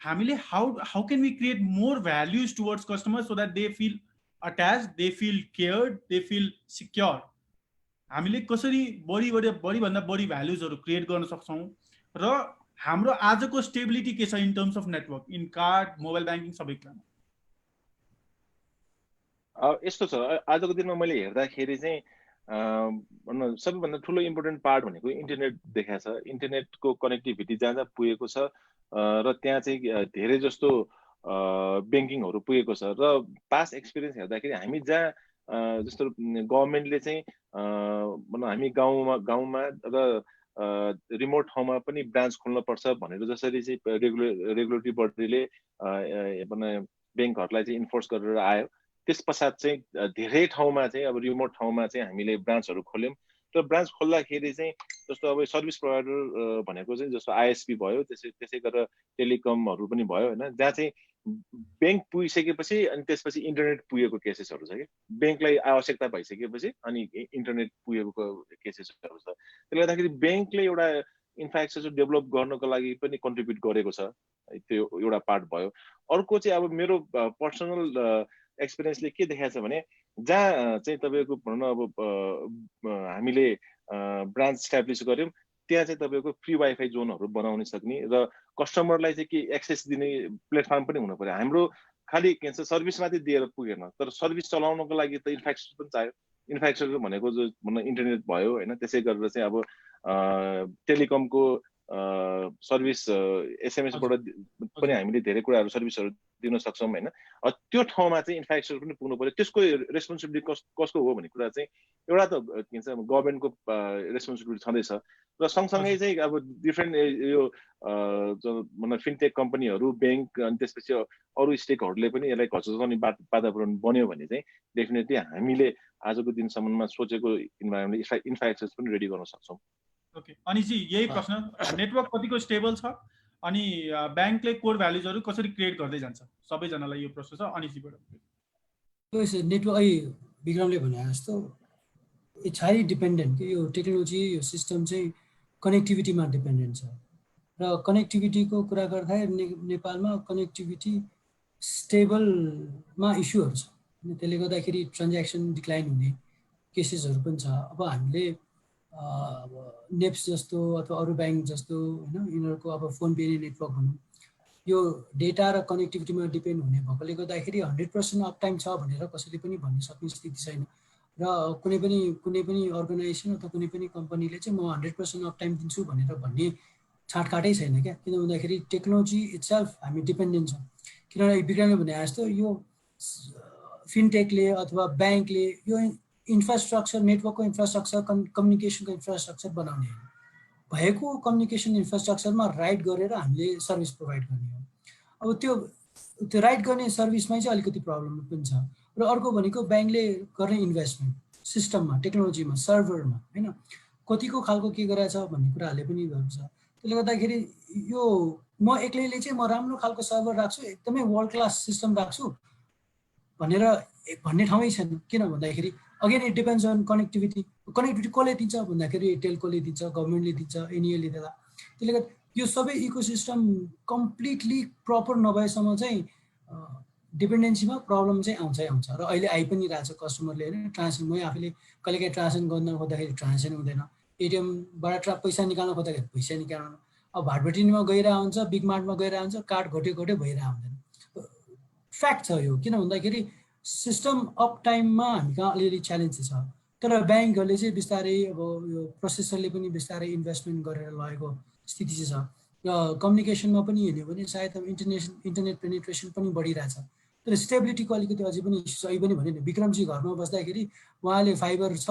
हामीले how can we create more values towards customer so that they feel attach, they feel cared, they feel secure. हामीले कसरी बढीभन्दा बढी भ्याल्युजहरू क्रिएट गर्न सक्छौँ र हाम्रो आजको स्टेबिलिटी के छ in terms of network in card mobile banking सबै कुरामा? यस्तो छ, आजको दिनमा मैले हेर्दाखेरि चाहिँ सबैभन्दा ठुलो इम्पोर्टेन्ट पार्ट भनेको इन्टरनेट देखाएको छ। इन्टरनेटको कनेक्टिभिटी जहाँ जहाँ पुगेको छ र त्यहाँ चाहिँ धेरै जस्तो ब्याङ्किङहरू पुगेको छ र पास्ट एक्सपिरियन्स हेर्दाखेरि हामी जहाँ जस्तो गभर्मेन्टले चाहिँ भनौँ हामी गाउँमा र रिमोट ठाउँमा पनि ब्रान्च खोल्नुपर्छ भनेर जसरी चाहिँ रेगुलेटरी बडीले ब्याङ्कहरूलाई चाहिँ इन्फोर्स गरेर आयो, त्यस पश्चात चाहिँ धेरै ठाउँमा चाहिँ अब रिमोट ठाउँमा चाहिँ हामीले ब्रान्चहरू खोल्यौँ र ब्रान्च खोल्दाखेरि चाहिँ जस्तो अब सर्भिस प्रोभाइडर भनेको चाहिँ जस्तो आइएसपी भयो, त्यसै गरेर टेलिकमहरू पनि भयो होइन, जहाँ चाहिँ ब्याङ्क पुगिसकेपछि अनि त्यसपछि इन्टरनेट पुगेको केसेसहरू छ कि ब्याङ्कलाई आवश्यकता भइसकेपछि अनि इन्टरनेट पुगेको केसेसहरू छ। त्यसले गर्दाखेरि ब्याङ्कले एउटा इन्फ्रास्ट्रक्चर डेभलप गर्नको लागि पनि कन्ट्रिब्युट गरेको छ, त्यो एउटा पार्ट भयो। अर्को चाहिँ अब मेरो पर्सनल एक्सपिरियन्सले के देखाएको छ भने जहाँ चाहिँ तपाईँको भनौँ अब हामीले ब्रान्च इस्टाब्लिस गऱ्यौँ त्यहाँ चाहिँ तपाईँको फ्री वाइफाई जोनहरू बनाउन सक्ने र कस्टमरलाई चाहिँ के एक्सेस दिने प्लेटफर्म पनि हुनु पर्यो। हाम्रो खालि के भन्छ सर्भिस मात्रै दिएर पुगेन, तर सर्भिस चलाउनको लागि त इन्फ्रास्ट्रक्चर पनि चाहियो। इन्फ्रास्ट्रक्चर भनेको जो भनौँ इन्टरनेट भयो होइन, त्यसै गरेर चाहिँ अब टेलिकमको सर्भिस एसएमएसबाट पनि हामीले धेरै कुराहरू सर्भिसहरू दिन सक्छौँ होइन। त्यो ठाउँमा चाहिँ इन्फ्रास्ट्रक्चर पनि पुग्नु पर्यो। त्यसको रेस्पोन्सिबिलिटी कसको हो भन्ने कुरा चाहिँ एउटा त के भन्छ गभर्मेन्टको रेस्पोन्सिबिलिटी छँदैछ र सँगसँगै चाहिँ अब डिफ्रेन्ट यो फिनटेक कम्पनीहरू ब्याङ्क अनि त्यसपछि अरू स्टेकहरूले पनि यसलाई घचाउने वातावरण बन्यो भने चाहिँ डेफिनेटली हामीले आजको दिनसम्ममा सोचेको इन्भाइरोमेन्ट इन्फ्रास्ट्रक्चर पनि रेडी गर्न सक्छौँ। ओके, अनिजी यही प्रश्न, नेटवर्क कतिको स्टेबल छ अनि ब्याङ्कले कोर भ्यालुजहरू कसरी क्रिएट गर्दै जान्छ? सबैजनालाई यो प्रश्न छ, अनिजीबाट। नेटवर्क अहिले विक्रमले भने जस्तो इट्स हाइली डिपेन्डेन्ट कि यो टेक्नोलोजी यो सिस्टम चाहिँ कनेक्टिभिटीमा डिपेन्डेन्ट छ र कनेक्टिभिटीको कुरा गर्दाखेरि नेपालमा कनेक्टिभिटी स्टेबलमा इस्युहरू छ, त्यसले गर्दाखेरि ट्रान्ज्याक्सन डिक्लाइन हुने केसेसहरू पनि छ। अब हामीले नेप्स जस्तो अथवा अरू ब्याङ्क जस्तो होइन यिनीहरूको अब फोन पे नेटवर्क भनौँ यो डेटा र कनेक्टिभिटीमा डिपेन्ड हुने भएकोले गर्दाखेरि 100% अप टाइम छ भनेर कसैले पनि भन्न सक्ने स्थिति छैन र कुनै पनि अर्गनाइजेसन अथवा कुनै पनि कम्पनीले चाहिँ म 100% अप टाइम दिन्छु भनेर भन्ने छाँटकाटै छैन क्या। किन भन्दाखेरि टेक्नोलोजी इट्सेल्फ हामी डिपेन्डेन्ट छौँ। किनभने विज्ञानले भने जस्तो यो फिनटेकले अथवा ब्याङ्कले यो इन्फ्रास्ट्रक्चर नेटवर्कको इन्फ्रास्ट्रक्चर कम्युनिकेसनको इन्फ्रास्ट्रक्चर बनाउने हो, भएको कम्युनिकेसन इन्फ्रास्ट्रक्चरमा राइट गरेर हामीले सर्भिस प्रोभाइड गर्ने हो। अब त्यो राइट गर्ने सर्भिसमै चाहिँ अलिकति प्रब्लम पनि छ र अर्को भनेको ब्याङ्कले गर्ने इन्भेस्टमेन्ट सिस्टममा टेक्नोलोजीमा सर्भरमा होइन कतिको खालको के गरेछ भन्ने कुराहरूले पनि गर्छ। त्यसले गर्दाखेरि यो म एक्लैले चाहिँ म राम्रो खालको सर्भर राख्छु एकदमै वर्ल्ड क्लास सिस्टम राख्छु भन्ने ठाउँै छैन। किन भन्दाखेरि again it depends on connectivity कसले दिन्छ भन्दाखेरि टेलकोले दिन्छ, गभर्मेन्टले दिन्छ, एनइएले दिन्छ। त्यसले गर्दा यो सबै इकोसिस्टम कम्प्लिटली प्रपर नभएसम्म चाहिँ डिपेन्डेन्सीमा प्रब्लम चाहिँ आउँछ र अहिले आइ पनि रहेछ। कस्टमरले होइन ट्रान्जेक्सन मै आफूले कहिलेकाहीँ ट्रान्जेक्सन गर्न खोज्दाखेरि ट्रान्जेक्सन हुँदैन, एटिएमबाट पैसा निकाल्न खोज्दाखेरि पैसा निकाल्नु, अब भाटभटिनीमा गइरहेको हुन्छ, बिग मार्टमा गइरहेको हुन्छ, कार्ड घट्यो भइरहेको हुँदैन। फ्याक्ट छ यो। किन भन्दाखेरि सिस्टम अप टाइममा हामी कहाँ अलिअलि च्यालेन्ज छ, तर ब्याङ्कहरूले चाहिँ बिस्तारै अब यो प्रोसेसरले पनि बिस्तारै इन्भेस्टमेन्ट गरेर लगेको स्थिति चाहिँ छ र कम्युनिकेसनमा पनि हेर्यो भने सायद अब इन्टरनेट पेनिट्रेसन पनि बढिरहेछ तर स्टेबिलिटीको अलिकति अझै पनि इस्यु छ। अहिले पनि भने नि विक्रमजी घरमा बस्दाखेरि उहाँले फाइबर छ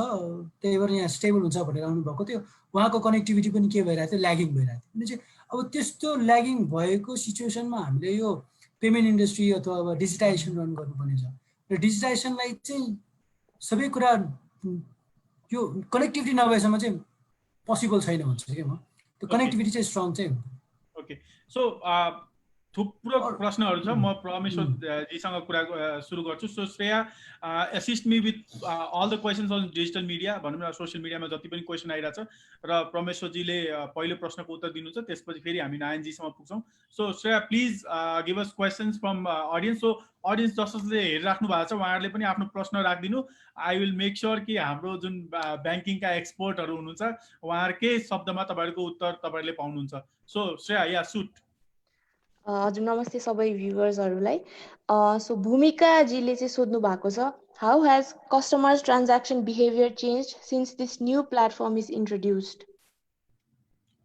त्यही भएर यहाँ स्टेबल हुन्छ भनेर आउनुभएको थियो, उहाँको कनेक्टिभिटी पनि के भइरहेको थियो, ल्यागिङ भइरहेको थियो। भने चाहिँ अब त्यस्तो ल्यागिङ भएको सिचुएसनमा हामीले यो पेमेन्ट इन्डस्ट्री अथवा अब डिजिटाइजेसन रन गर्नुपर्ने छ र डिजिटाइजेसनलाई चाहिँ सबै कुरा यो कनेक्टिभिटी नभएसम्म चाहिँ पोसिबल छैन भन्छु कि म। त्यो कनेक्टिभिटी चाहिँ स्ट्रङ चाहिँ हुन्छ। ओके, सो थुप्रो प्रश्नहरू छ। म परमेश्वर जीसँग कुरा सुरु गर्छु। So Shreya, assist me with all the questions on digital media, भनौँ न सोसियल मिडियामा जति पनि क्वेसन आइरहेछ र परमेश्वरजीले पहिलो प्रश्नको उत्तर दिनुहुन्छ, त्यसपछि फेरि हामी नारायणजीसम्म पुग्छौँ। So Shreya, please give us questions from audience. So audience जसले हेरिराख्नु भएको छ उहाँहरूले पनि आफ्नो प्रश्न राखिदिनु। आई विल मेक स्योर कि हाम्रो जुन ब्याङ्किङका एक्सपर्टहरू हुनुहुन्छ उहाँहरूकै शब्दमा तपाईँहरूको उत्तर तपाईँहरूले पाउनुहुन्छ। सो श्रेया, या सुट। हजुर, नमस्ते सबै भ्युवर्सहरूलाई। सो भूमिकाजीले चाहिँ सोध्नु भएको छ, how has customers transaction behaviour change since this new platform is introduced?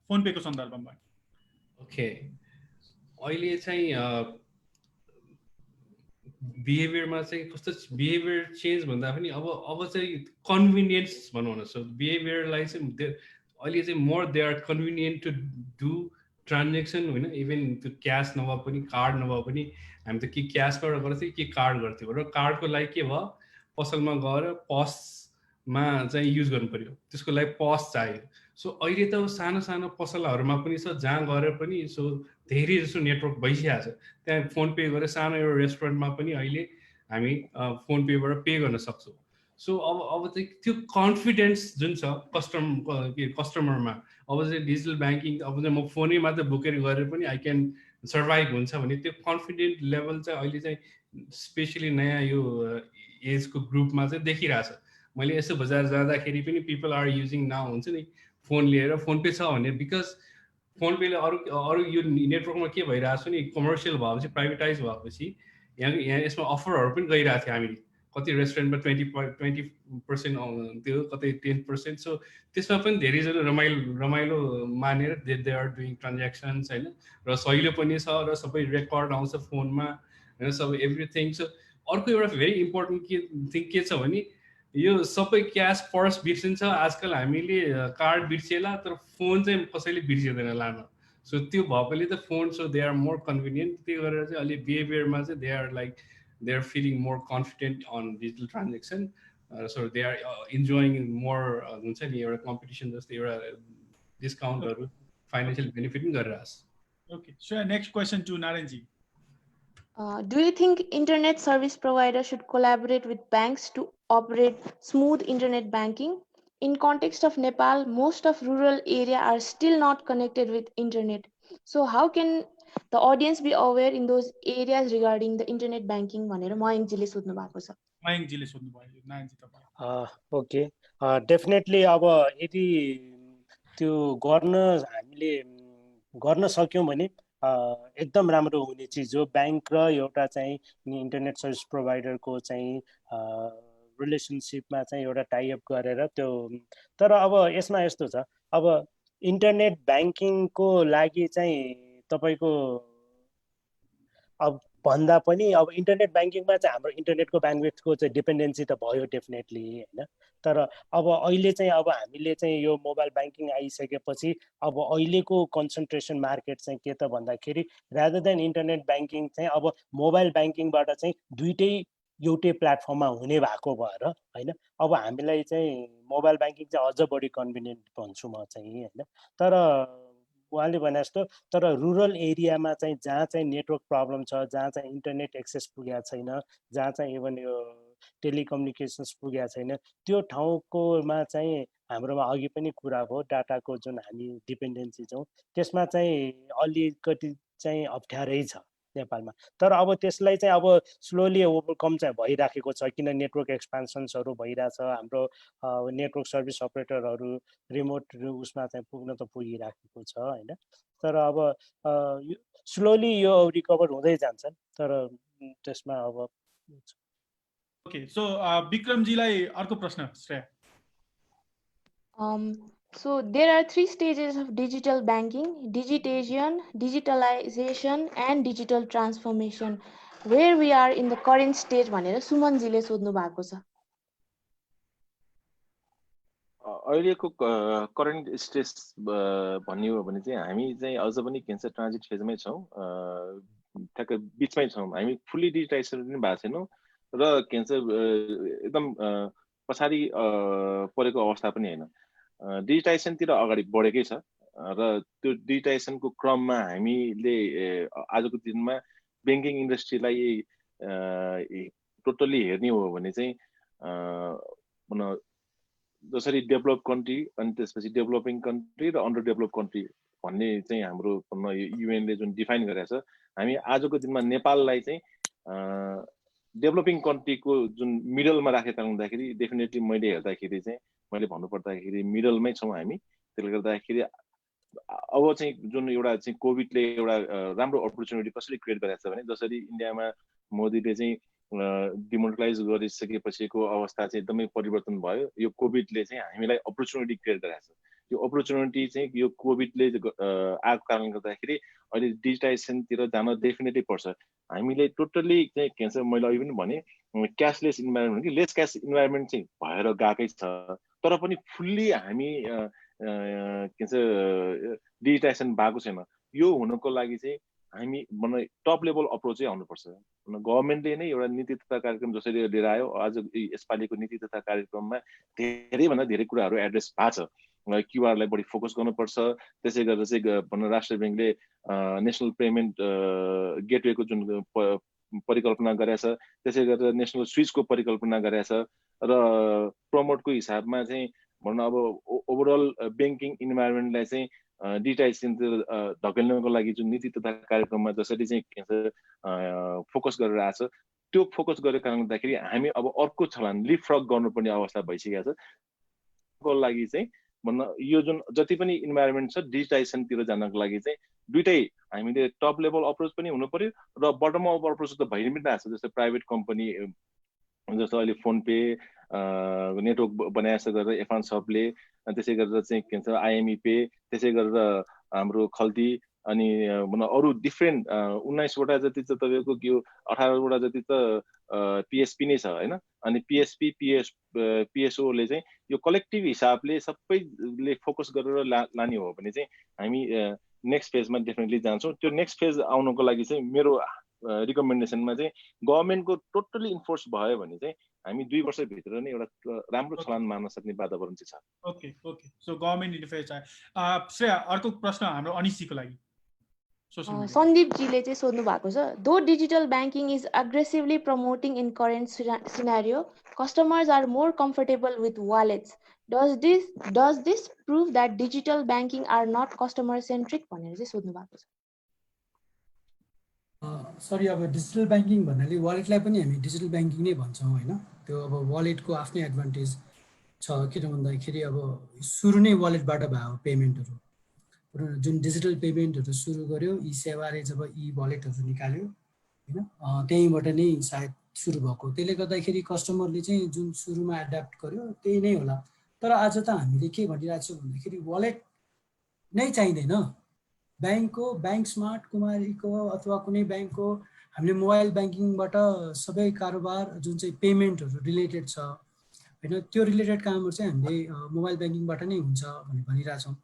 Phone phaco सन्दर्भमा। ओके, अहिले चाहिँ बिहेभियरमा चाहिँ कस्तो बिहेभियर चेन्ज भन्दा पनि अब चाहिँ कन्भिनियन्स भनौँ न। सो बिहेभियरलाई चाहिँ अहिले चाहिँ more they are convenient to do transaction होइन। इभन त्यो क्यास नभए पनि कार्ड नभए पनि हामी त कि क्यासबाट गर्थ्यौँ कि कार्ड गर्थ्यौँ र कार्डको लागि के भयो, पसलमा गएर पसमा चाहिँ युज गर्नु पऱ्यो, त्यसको लागि पस चाहियो। सो अहिले त सानो सानो पसलहरूमा पनि छ जहाँ गएर पनि सो धेरै जसो नेटवर्क भइसकेको छ। त्यहाँ फोन पे गरेर सानो एउटा रेस्टुरेन्टमा पनि अहिले हामी फोन पेबाट पे गर्न सक्छौँ। सो अब चाहिँ त्यो कन्फिडेन्स जुन छ कस्टमरमा, अब चाहिँ डिजिटल ब्याङ्किङ अब चाहिँ म फोनै मात्र बोकेर गरेर पनि आई क्यान सर्भाइभ हुन्छ भने त्यो कन्फिडेन्ट लेभल चाहिँ अहिले चाहिँ स्पेसली नयाँ यो एजको ग्रुपमा चाहिँ देखिरहेछ। मैले यसो बजार जाँदाखेरि पनि पिपल आर युजिङ नाउ हुन्छ नि फोन लिएर, फोन पे छ भने, बिकज फोन पेले अरू यो नेटवर्कमा के भइरहेको छ नि, कमर्सियल भएपछि प्राइभेटाइज भएपछि यहाँ यसमा अफरहरू पनि गइरहेको थियो। हामीले कति रेस्टुरेन्टमा 20% थियो, कतै 10%। सो त्यसमा पनि धेरैजना रमाइलो मानेर दे आर डुइङ ट्रान्ज्याक्सन्स होइन, र सहिलो पनि छ र सबै रेकर्ड आउँछ फोनमा होइन, सबै एभ्रिथिङ। सो अर्को एउटा भेरी इम्पोर्टेन्ट थिङ के छ भने यो सबै क्यास पर्स बिर्सिन्छ आजकल, हामीले कार्ड बिर्सिएला तर फोन चाहिँ कसैले बिर्सिँदैन लान। सो त्यो भएकोले त phone, so they are more convenient. त्यही गरेर चाहिँ अलि बिहेभियरमा चाहिँ they are like they are feeling more confident on digital transaction, so they are enjoying more हुन्छ नि एउटा कम्पिटिसन जस्तै एउटा डिस्काउन्टहरू फाइनेन्शियल बेनिफिट पनि गरिरहेछ। Okay, so next question to Narayan ji. Do you think internet service provider should collaborate with banks to operate smooth internet banking? In context of Nepal, most of rural area are still not connected with internet. So how can the audience be aware in those areas regarding the internet banking भनेर मयङ्कजीले सोध्नु भएको छ। मयङ्कजीले सोध्नु भयो, नारायणजी तपाईँ। Okay, definitely अब यदि त्यो हामीले गर्न सक्यौँ भने एकदम राम्रो हुने चिज हो। ब्याङ्क र एउटा चाहिँ इन्टरनेट सर्भिस प्रोभाइडरको चाहिँ रिलेसनसिपमा चाहिँ एउटा टाइअप गरेर त्यो। तर अब यसमा यस्तो छ, अब इन्टरनेट ब्याङ्किङको लागि चाहिँ तपाईँको अब भन्दा पनि अब इन्टरनेट ब्याङ्किङमा चाहिँ हाम्रो इन्टरनेटको ब्यान्डविड्थको चाहिँ डिपेन्डेन्सी त भयो डेफिनेटली होइन। तर अब अहिले चाहिँ अब हामीले चाहिँ यो मोबाइल ब्याङ्किङ आइसकेपछि अब अहिलेको कन्सन्ट्रेसन मार्केट चाहिँ के त भन्दाखेरि रादर देन इन्टरनेट ब्याङ्किङ चाहिँ अब मोबाइल ब्याङ्किङबाट चाहिँ दुइटै एउटै प्लेटफर्ममा हुने भएको भएर होइन अब हामीलाई चाहिँ मोबाइल ब्याङ्किङ चाहिँ अझ बढी कन्भिनियन्ट भन्छु म चाहिँ होइन। तर उहाँले भने जस्तो तर रुरल एरियामा चाहिँ जहाँ चाहिँ नेटवर्क प्रब्लम छ, जहाँ चाहिँ इन्टरनेट एक्सेस पुगेको छैन, जहाँ चाहिँ इभन यो टेलिकम्युनिकेसन्स पुगेको छैन, त्यो ठाउँकोमा चाहिँ हाम्रोमा अघि पनि कुरा भयो डाटाको जुन हामी डिपेन्डेन्सी छौँ त्यसमा चाहिँ अलिकति चाहिँ अप्ठ्यारै छ नेपालमा। तर अब त्यसलाई चाहिँ अब स्लोली ओभरकम चाहिँ भइराखेको छ, किन नेटवर्क एक्सपान्सन्सहरू भइरहेछ, हाम्रो नेटवर्क सर्भिस अपरेटरहरू रिमोट उसमा चाहिँ पुग्न त पुगिराखेको छ होइन। तर अब स्लोली यो रिकभर हुँदै जान्छ, तर त्यसमा अब। ओके, सो विक्रमजीलाई अर्को प्रश्न Shreya. So there are 3 stages of digital banking: digitization, digitalization, and digital transformation. where we are in the current stage भनेर सुमनजीले सोध्नु भएको छ। अहिलेको करेन्ट स्टेज भन्ने हो भने चाहिँ हामी चाहिँ अझ पनि के भन्छ ट्रान्जिट फेजमै छौँ, ठ्याक्कै बिचमै छौँ। हामी फुल्ली डिजिटाइजेसन पनि भएको छैनौँ र के भन्छ एकदम पछाडि परेको अवस्था पनि होइन। डिजिटाइजेसनतिर अगाडि बढेकै छ र त्यो डिजिटाइजेसनको क्रममा हामीले आजको दिनमा ब्याङ्किङ इन्डस्ट्रीलाई टोटल्ली हेर्ने हो भने चाहिँ जसरी डेभलप कन्ट्री अनि त्यसपछि डेभलपिङ कन्ट्री र अन्डर डेभलप कन्ट्री भन्ने चाहिँ हाम्रो युएनले जुन डिफाइन गरेको छ, हामी आजको दिनमा नेपाललाई चाहिँ डेभलपिङ कन्ट्रीको जुन मिडलमा राखेर हुँदाखेरि डेफिनेटली मैले हेर्दाखेरि चाहिँ मैले भन्नुपर्दाखेरि मिडलमै छौँ हामी। त्यसले गर्दाखेरि अब चाहिँ जुन एउटा चाहिँ कोभिडले एउटा राम्रो अपर्च्युनिटी कसरी क्रिएट गरेको छ भने जसरी इन्डियामा मोदीले चाहिँ डिमोनेटाइज गरिसकेपछिको अवस्था चाहिँ एकदमै परिवर्तन भयो। यो कोभिडले चाहिँ हामीलाई अपर्च्युनिटी क्रिएट गराएको छ। यो अपर्च्युनिटी चाहिँ यो कोभिडले आएको कारणले गर्दाखेरि अहिले डिजिटाइजेसनतिर जान डेफिनेटली पर्छ। हामीले टोटल्ली चाहिँ के भन्छ मैले अघि पनि भने क्यासलेस इन्भाइरोमेन्ट कि लेस क्यास इन्भाइरोमेन्ट चाहिँ भएर गएकै छ, तर पनि फुल्ली हामी के भन्छ डिजिटाइजेसन भएको छैन। यो हुनको लागि चाहिँ हामी टप लेभल अप्रोचै आउनुपर्छ। गभर्मेन्टले नै एउटा नीति तथा कार्यक्रम जसरी लिएर आयो, आज यसपालिको नीति तथा कार्यक्रममा धेरैभन्दा धेरै कुराहरू एड्रेस भएको छ। क्युआरलाई बढी फोकस गर्नुपर्छ। त्यसै गरेर चाहिँ राष्ट्रिय ब्याङ्कले नेसनल पेमेन्ट गेटवेको जुन परिकल्पना गरेछ, त्यसै गरेर नेसनल स्विचको परिकल्पना गरेछ र प्रमोटको हिसाबमा चाहिँ भनौँ अब ओभरअल ब्याङ्किङ इन्भाइरोमेन्टलाई चाहिँ डिजिटाइजेसनतिर धकेल्नको लागि जुन नीति तथा कार्यक्रममा जसरी चाहिँ के भन्छ फोकस गरेर आएको छ, त्यो फोकस गरेको कारणले गर्दाखेरि हामी अब अर्को छलान लिपफ्रग गर्नुपर्ने अवस्था भइसकेको छ। को लागि चाहिँ यो जुन जति पनि इन्भाइरोमेन्ट छ डिजिटाइजेसनतिर जानको लागि चाहिँ दुइटै हामीले टप लेभल अप्रोच पनि हुनु पर्यो र बटम अप अप्रोच त भइ पनि रहेको छ। जस्तै प्राइभेट कम्पनी जस्तो अहिले फोन पे नेटवर्क बनाएको छ गरेर एफान सबले, त्यसै गरेर चाहिँ के भन्छ आइएमई पे, त्यसै गरेर हाम्रो खल्ती अनि अरू डिफ्रेन्ट 19वटा जति त तपाईँको यो 18वटा जति त पिएसपी नै छ होइन। अनि पिएसपी पिएसओले चाहिँ यो कलेक्टिभ हिसाबले सबैले फोकस गरेर लाने हो भने चाहिँ हामी नेक्स्ट फेजमा डेफिनेटली जान्छौँ। त्यो नेक्स्ट फेज आउनको लागि चाहिँ मेरो रिकमेन्डेसनमा चाहिँ गभर्मेन्टको टोटल्ली इन्फोर्स भयो भने चाहिँ हामी 2 वर्षभित्र नै एउटा राम्रो छलान मार्न सक्ने वातावरण चाहिँ छ। Okay okay, so government interface छ। श्रेया, अर्को प्रश्न हाम्रो अनिशीको लागि। सन्दीपजीले चाहिँ सोध्नु भएको छ, though digital banking is aggressively promoting in current scenario, customers are more comfortable with wallets, does this prove that digital banking are not customer centric भनेर चाहिँ सोध्नु भएको छ। सरी, अब डिजिटल ब्याङ्किङ भन्नाले वालेटलाई पनि हामी डिजिटल ब्याङ्किङ नै भन्छौँ होइन। त्यो अब वालेटको आफ्नै एडभान्टेज छ, किन भन्दाखेरि अब सुरु नै वालेटबाट भयो पेमेन्टहरू। जुन डिजिटल पेमेन्टहरू सुरु गर्यो ई सेवाले जब ई वालेटहरू निकाल्यो होइन, त्यहीँबाट नै सायद सुरु भएको। त्यसले गर्दाखेरि कस्टमरले चाहिँ जुन सुरुमा एडाप्ट गर्यो त्यही नै होला। तर आज त हामीले के भनिरहेको छौँ भन्दाखेरि वालेट नै चाहिँदैन। ब्याङ्क स्मार्ट कुमारीको अथवा कुनै ब्याङ्कको हामीले मोबाइल ब्याङ्किङबाट सबै कारोबार जुन चाहिँ पेमेन्टहरू रिलेटेड छ होइन, त्यो रिलेटेड कामहरू चाहिँ हामीले मोबाइल ब्याङ्किङबाट नै हुन्छ भनेर भनिरहेछौँ।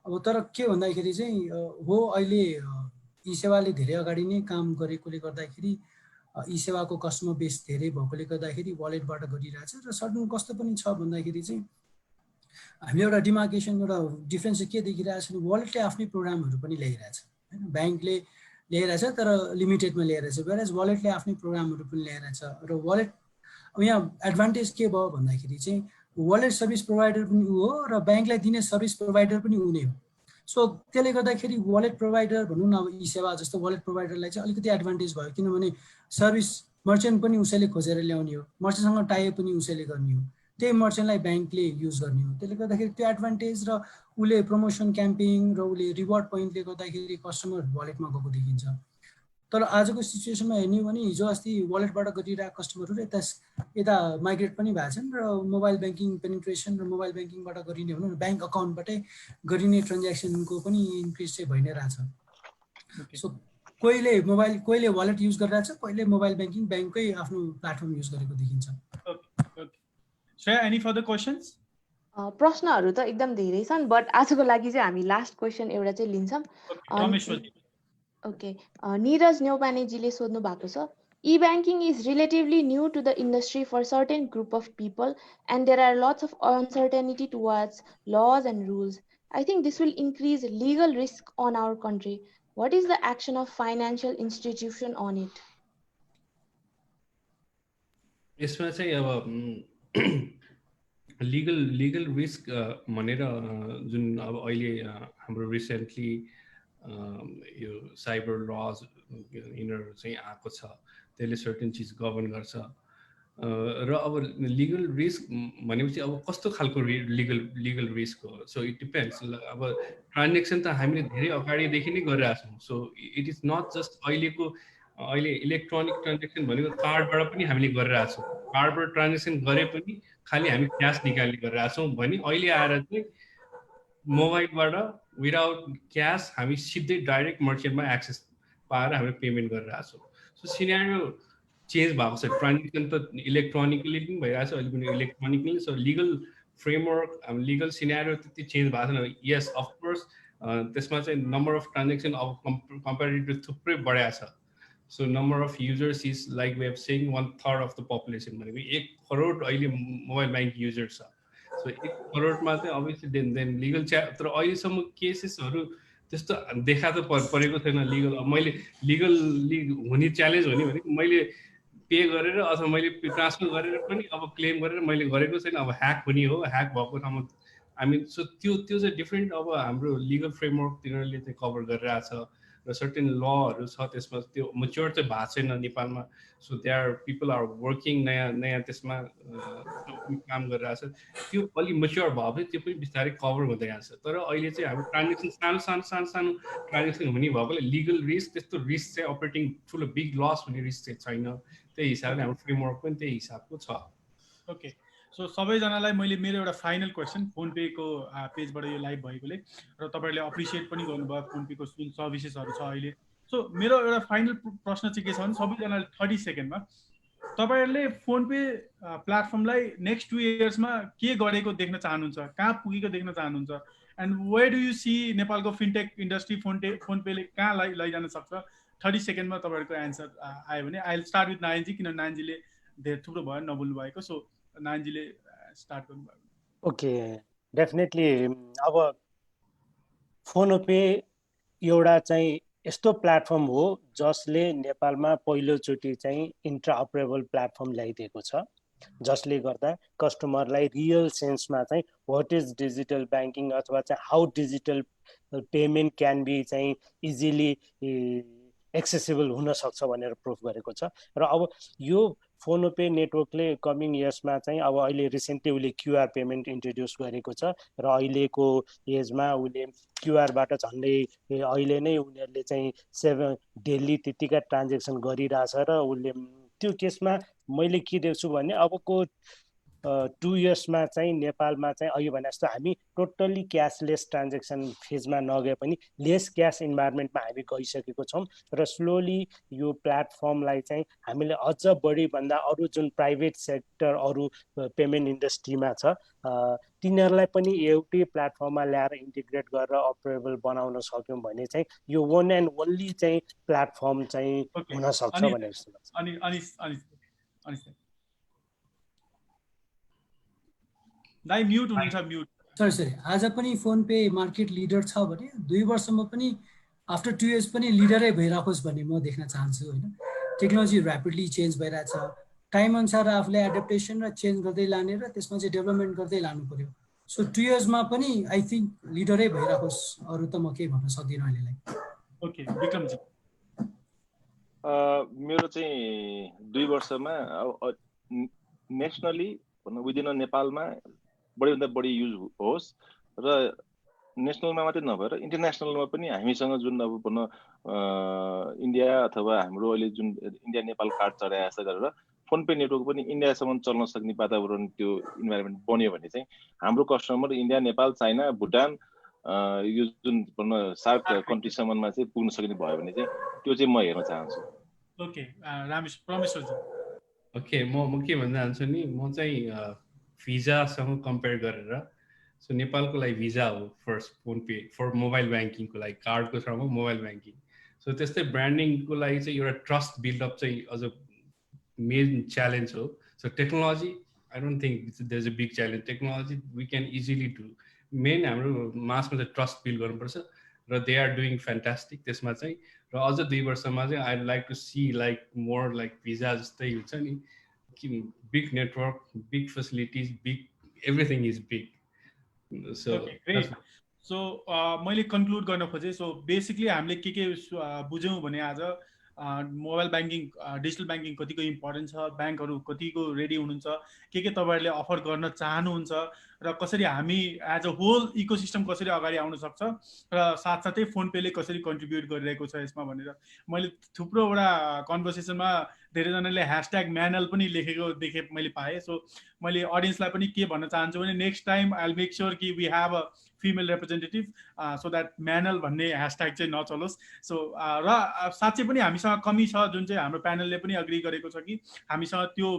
अब तर के भन्दाखेरि चाहिँ हो अहिले ई सेवाले धेरै अगाडि नै काम गरेकोले गर्दाखेरि ई सेवाको कस्टमर बेस धेरै भएकोले गर्दाखेरि वालेटबाट गरिरहेछ। र सर्टन कस्तो पनि छ भन्दाखेरि चाहिँ हामीले एउटा डिमार्केसन एउटा डिफ्रेन्स के देखिरहेछ भने वालेटले आफ्नै प्रोग्रामहरू पनि ल्याइरहेछ होइन। ब्याङ्कले ल्याइरहेछ तर लिमिटेडमा ल्याइरहेछ, वेयरएज वालेटले आफ्नै प्रोग्रामहरू पनि ल्याइरहेछ। र वालेट अब यहाँ एडभान्टेज के भयो भन्दाखेरि चाहिँ वालेट सर्भिस प्रोभाइडर पनि ऊ हो र ब्याङ्कलाई दिने सर्भिस प्रोभाइडर पनि ऊ नै हो। सो त्यसले गर्दाखेरि वालेट प्रोभाइडर भनौँ न, अब ई सेवा जस्तो वालेट प्रोभाइडरलाई चाहिँ अलिकति एडभान्टेज भयो, किनभने सर्भिस मर्चेन्ट पनि उसैले खोजेर ल्याउने हो, मर्चेन्टसँग टाइप पनि उसैले गर्ने हो, त्यही मर्चेन्टलाई ब्याङ्कले युज गर्ने हो। त्यसले गर्दाखेरि त्यो एडभान्टेज र उसले प्रमोसन क्याम्पेन र उसले रिवार्ड पोइन्टले गर्दाखेरि कस्टमर वालेटमा गएको देखिन्छ। तर आजको सिचुएसनमा हेर्ने हो भने हिजो अस्ति वालेटबाट गरिरहेको कस्टमरहरू यता माइग्रेट पनि भएछन् र मोबाइल ब्याङ्किङ पेनिट्रेसन र मोबाइल ब्याङ्किङबाट गरिने भनौँ न ब्याङ्क अकाउन्टबाटै गरिने ट्रान्ज्याक्सनको पनि इन्क्रिज चाहिँ भइ नै रहेछ। सो कोहीले वालेट युज गरिरहेछ, कोहीले मोबाइल ब्याङ्किङ ब्याङ्ककै आफ्नो प्लेटफर्म युज गरेको देखिन्छ। Okay. Shreya, any further questions? प्रश्नहरू त एकदम धेरै छन्, बट आजको लागि चाहिँ हामी लास्ट क्वेसन एउटा चाहिँ लिन्छौँ। Rameshwarji. ओके, निरज न्यौपानेजीले सोध्नु भएको छ, e-banking is relatively new to the industry for certain group of people and there are lots of uncertainty towards laws and rules. I think this will increase legal risk on our country. What is the action of financial institution on it? यसमा चाहिँ अब legal risk भनेर जुन अब अहिले हाम्रो recently यो cyber lodge यिनीहरू चाहिँ आएको छ, त्यसले सर्टेन चिज गभर्न गर्छ। र अब लिगल रिस्क भनेपछि अब कस्तो खालको लिगल रिस्क हो? So it depends. अब ट्रान्जेक्सन त हामीले धेरै अगाडिदेखि नै गरिरहेको छौँ। So it is not just अहिले इलेक्ट्रोनिक ट्रान्जेक्सन भनेको कार्डबाट पनि हामीले गरिरहेको छौँ। कार्डबाट ट्रान्जेक्सन गरे पनि खालि हामी क्यास निकाल्ने गरिरहेको छौँ भने अहिले आएर चाहिँ मोबाइलबाट विदाउट क्यास हामी सिधै डाइरेक्ट मर्चेन्टमा एक्सेस पाएर हामीले पेमेन्ट गरिरहेको छौँ। सो सिनेरियो चेन्ज भएको छ। ट्रान्जेक्सन त इलेक्ट्रोनिकली पनि भइरहेको छ, अहिले पनि electronically. So legal framework legal scenario त्यति चेन्ज भएको छैन। यस अफकोर्स त्यसमा चाहिँ नम्बर अफ ट्रान्जेक्सन अब कम्पेरिटिभ थुप्रै बढाएको छ। So number of users is like we have saying 1/3 of the population, भनेको 1 करोड अहिले मोबाइल ब्याङ्क युजर छ। सो 1 करोडमा चाहिँ अभियसली देन लिगल तर अहिलेसम्म केसेसहरू त्यस्तो देखा त परेको छैन लिगल। अब मैले लिगल्ली हुने च्यालेन्ज हो नि भनेको मैले पे गरेर अथवा मैले ट्रान्सफर गरेर पनि अब क्लेम गरेर मैले गरेको छैन। अब ह्याक हुने हो, ह्याक भएको ठाउँमा सो त्यो चाहिँ डिफ्रेन्ट। अब हाम्रो लिगल फ्रेमवर्क तिनीहरूले चाहिँ कभर गरिरहेछ र सर्टेन लहरू छ त्यसमा। त्यो मच्योर चाहिँ भएको छैन नेपालमा। So they are people are working नयाँ त्यसमा काम गरिरहेछ। त्यो अलि मच्योर भएपछि त्यो पनि बिस्तारै कभर हुँदै जान्छ। तर अहिले चाहिँ हाम्रो ट्रान्जेक्सन सानो ट्रान्जेक्सन हुने भएकोले लिगल रिस्क त्यस्तो रिस्क चाहिँ अपरेटिङ ठुलो बिग लस हुने रिस्क चाहिँ छैन। त्यही हिसाबले हाम्रो फ्रेमवर्क पनि त्यही हिसाबको छ। ओके, सो सबैजनालाई मैले मेरो एउटा फाइनल क्वेसन, फोन पेको पेजबाट यो लाइभ भएकोले र तपाईँहरूले अप्रिसिएट पनि गर्नुभयो फोन पेको जुन सर्भिसेसहरू छ अहिले। सो मेरो एउटा फाइनल प्रश्न चाहिँ के छ भने सबैजनाले 30 सेकेन्डमा तपाईँहरूले फोन पे प्लेटफर्मलाई नेक्स्ट 2 इयर्समा के गरेको देख्न चाहनुहुन्छ, कहाँ पुगेको देख्न चाहनुहुन्छ, and where do you see नेपालको फिनटेक इन्डस्ट्री फोन पेले कहाँ लैजान सक्छ? 30 सेकेन्डमा तपाईँहरूको एन्सर आयो भने आई विल स्टार्ट विथ नारायणजी, किनभने नारायणजीले धेरै थुप्रो भयो नबोल्नु भएको। सो नारायणजीले स्टार्ट गर्नुभयो। ओके, डेफिनेटली अब फोन पे एउटा चाहिँ यस्तो प्लेटफर्म हो जसले नेपालमा पहिलोचोटि चाहिँ इन्ट्राअपरेबल प्लेटफर्म ल्याइदिएको छ, जसले गर्दा कस्टमरलाई रियल सेन्समा चाहिँ व्हाट इज डिजिटल ब्याङ्किङ अथवा चाहिँ how digital payment can be चाहिँ इजिली एक्सेसिबल हुन सक्छ भनेर प्रुफ गरेको छ। र अब यो फोन पे नेटवर्कले कमिङ इयर्समा चाहिँ अब अहिले रिसेन्टली उसले क्युआर पेमेन्ट इन्ट्रोड्युस गरेको छ र अहिलेको एजमा उसले क्युआरबाट झन्डै अहिले नै उनीहरूले चाहिँ डेली त्यतिका ट्रान्जेक्सन गरिरहेछ। र उसले त्यो केसमा मैले के देख्छु भने अबको 2 इयर्समा चाहिँ नेपालमा चाहिँ अघि भने जस्तो हामी टोटल्ली क्यासलेस ट्रान्जेक्सन फेजमा नगए पनि लेस क्यास इन्भाइरोमेन्टमा हामी गइसकेको छौँ र स्लोली यो प्लेटफर्मलाई चाहिँ हामीले अझ बढी भन्दा अरू जुन प्राइभेट सेक्टर अरू पेमेन्ट इन्डस्ट्रीमा छ तिनीहरूलाई पनि एउटै प्लेटफर्ममा ल्याएर इन्टिग्रेट गरेर अपरेबल बनाउन सक्यौँ भने चाहिँ यो वान एन्ड ओन्ली चाहिँ प्लेटफर्म चाहिँ हुन सक्छ भनेर जस्तो लाग्छ। दाइ म्युट हुनुहुन्छ, म्युट। सरी आज पनि फोन पे मार्केट लिडर छ भने 2 वर्षमा पनि आफ्टर 2 इयर्स पनि लिडरै भइराखोस् भन्ने म देख्न चाहन्छु होइन। टेक्नोलोजी ऱ्यापिडली चेन्ज भइरहेछ, टाइम अनुसार आफूले एडप्टेसन र चेन्ज गर्दै लाने र त्यसमा चाहिँ डेभलपमेन्ट गर्दै लानु पर्यो। सो 2 इयर्समा पनि आई थिङ्क लिडरै भइराखोस्, अरू त म केही भन्न सक्दिनँ अहिलेलाई। ओके, विक्रमजी। मेरो चाहिँ 2 वर्षमा नेसनली विदिन नेपालमा बढीभन्दा बढी युज होस् र नेसनलमा मात्रै नभएर इन्टरनेसनलमा पनि हामीसँग जुन अब भनौँ इन्डिया अथवा हाम्रो अहिले जुन इन्डिया नेपाल कार्ड चलाइरहेको छ गरेर फोन पे नेटवर्क पनि इन्डियासम्म चल्न सक्ने वातावरण त्यो इन्भाइरोमेन्ट बन्यो भने चाहिँ हाम्रो customer India, Nepal, China, Bhutan यो जुन भन्न सार्क कन्ट्रीसम्ममा चाहिँ पुग्न सक्ने भयो भने चाहिँ त्यो चाहिँ म हेर्न चाहन्छु। ओके रामेश परमेश्वरजी। ओके म के भन्न चाहन्छु नि, म चाहिँ भिजासँग कम्पेयर गरेर, सो नेपालको लागि भिजा हो first PhonePe for mobile ब्याङ्किङको लागि, कार्डको ठाउँमा मोबाइल ब्याङ्किङ। सो त्यस्तै ब्रान्डिङको लागि चाहिँ एउटा ट्रस्ट बिल्डअप चाहिँ अझ मेन च्यालेन्ज हो। So technology I don't think there is a big challenge, technology we can easily do. Main हाम्रो मासमा चाहिँ ट्रस्ट बिल्ड गर्नुपर्छ र दे आर डुइङ फ्यान्टास्टिक त्यसमा चाहिँ। र अझ 2 वर्षमा चाहिँ I like to see like more like Visa जस्तै हुन्छ नि, big network, big facilities, big everything is big. So so मैले कन्क्लुड गर्न खोजेँ। सो बेसिकली हामीले के बुझ्यौँ भने आज मोबाइल ब्याङ्किङ, डिजिटल ब्याङ्किङ कतिको इम्पोर्टेन्ट छ, ब्याङ्कहरू कतिको रेडी हुनुहुन्छ, के तपाईँहरूले अफर गर्न चाहनुहुन्छ र कसरी हामी एज अ होल इकोसिस्टम कसरी अगाडि आउन सक्छ र साथसाथै फोन पेले कसरी कन्ट्रिब्युट गरिरहेको छ यसमा भनेर मैले थुप्रोवटा कन्भर्सेसनमा धेरैजनाले ह्यासट्याग म्यानल पनि लेखेको देखेँ, मैले पाएँ। सो मैले अडियन्सलाई पनि के भन्न चाहन्छु भने next time I will make sure कि we have a female representative so that manel भन्ने ह्यासट्याग चाहिँ नचलोस्। सो र साँच्चै पनि हामीसँग कमी छ, जुन चाहिँ हाम्रो प्यानलले पनि अग्री गरेको छ कि हामीसँग त्यो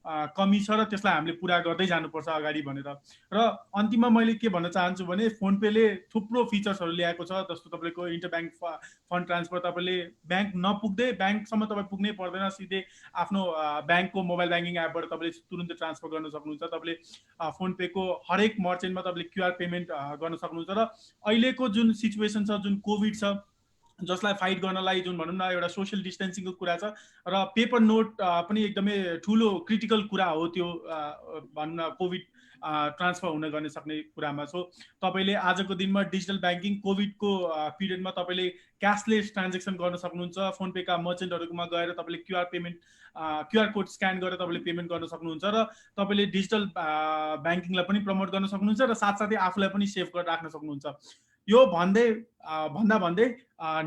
कमी छ र त्यसलाई हामीले पुरा गर्दै जानुपर्छ अगाडि भनेर। र अन्तिममा मैले के भन्न चाहन्छु भने फोन पेले थुप्रो फिचर्सहरू ल्याएको छ, जस्तो तपाईँको इन्टर ब्याङ्क फन्ड ट्रान्सफर, तपाईँले ब्याङ्क नपुग्दै ब्याङ्कसम्म तपाईँ पुग्नै पर्दैन, सिधै आफ्नो ब्याङ्कको मोबाइल ब्याङ्किङ एपबाट तपाईँले तुरुन्तै ट्रान्सफर गर्न सक्नुहुन्छ। तपाईँले फोन पेको हरेक मर्चेन्टमा तपाईँले क्युआर पेमेन्ट गर्न सक्नुहुन्छ। र अहिलेको जुन सिचुएसन छ, जुन कोभिड छ, जसलाई फाइट गर्नलाई जुन भनौँ न एउटा सोसियल डिस्टेन्सिङको कुरा छ र पेपर नोट पनि एकदमै ठुलो क्रिटिकल कुरा हो त्यो भनौँ न कोभिड ट्रान्सफर हुन गर्न सक्ने कुरामा। सो तपाईँले आजको दिनमा डिजिटल ब्याङ्किङ कोभिडको पिरियडमा तपाईँले क्यासलेस ट्रान्जेक्सन गर्न सक्नुहुन्छ। फोन पेका मर्चेन्टहरूमा गएर तपाईँले क्युआर कोड स्क्यान गरेर तपाईँले पेमेन्ट गर्न सक्नुहुन्छ र तपाईँले डिजिटल ब्याङ्किङलाई पनि प्रमोट गर्न सक्नुहुन्छ र साथसाथै आफूलाई पनि सेफ गरेर राख्न सक्नुहुन्छ। यो भन्दै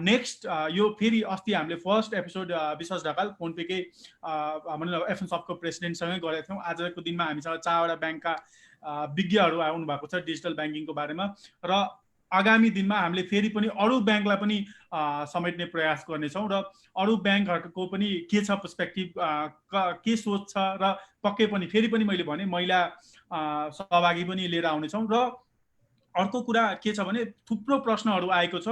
नेक्स्ट यो फेरि अस्ति हामीले फर्स्ट एपिसोड विश्वास ढकाल फोन पेकै भनौँ न एफएम सबको प्रेसिडेन्टसँगै गरेका थियौँ। आजको दिनमा हामीसँग 4वटा ब्याङ्कका विज्ञहरू आउनु भएको छ डिजिटल ब्याङ्किङको बारेमा र आगामी दिनमा हामीले फेरि पनि अरू ब्याङ्कलाई पनि समेट्ने प्रयास गर्नेछौँ र अरू ब्याङ्कहरूको पनि के छ पर्सपेक्टिभ, के सोच छ र पक्कै पनि फेरि पनि मैले भने महिला सहभागी पनि लिएर आउनेछौँ। र अर्को कुरा के छ भने थुप्रो प्रश्नहरू आएको छ।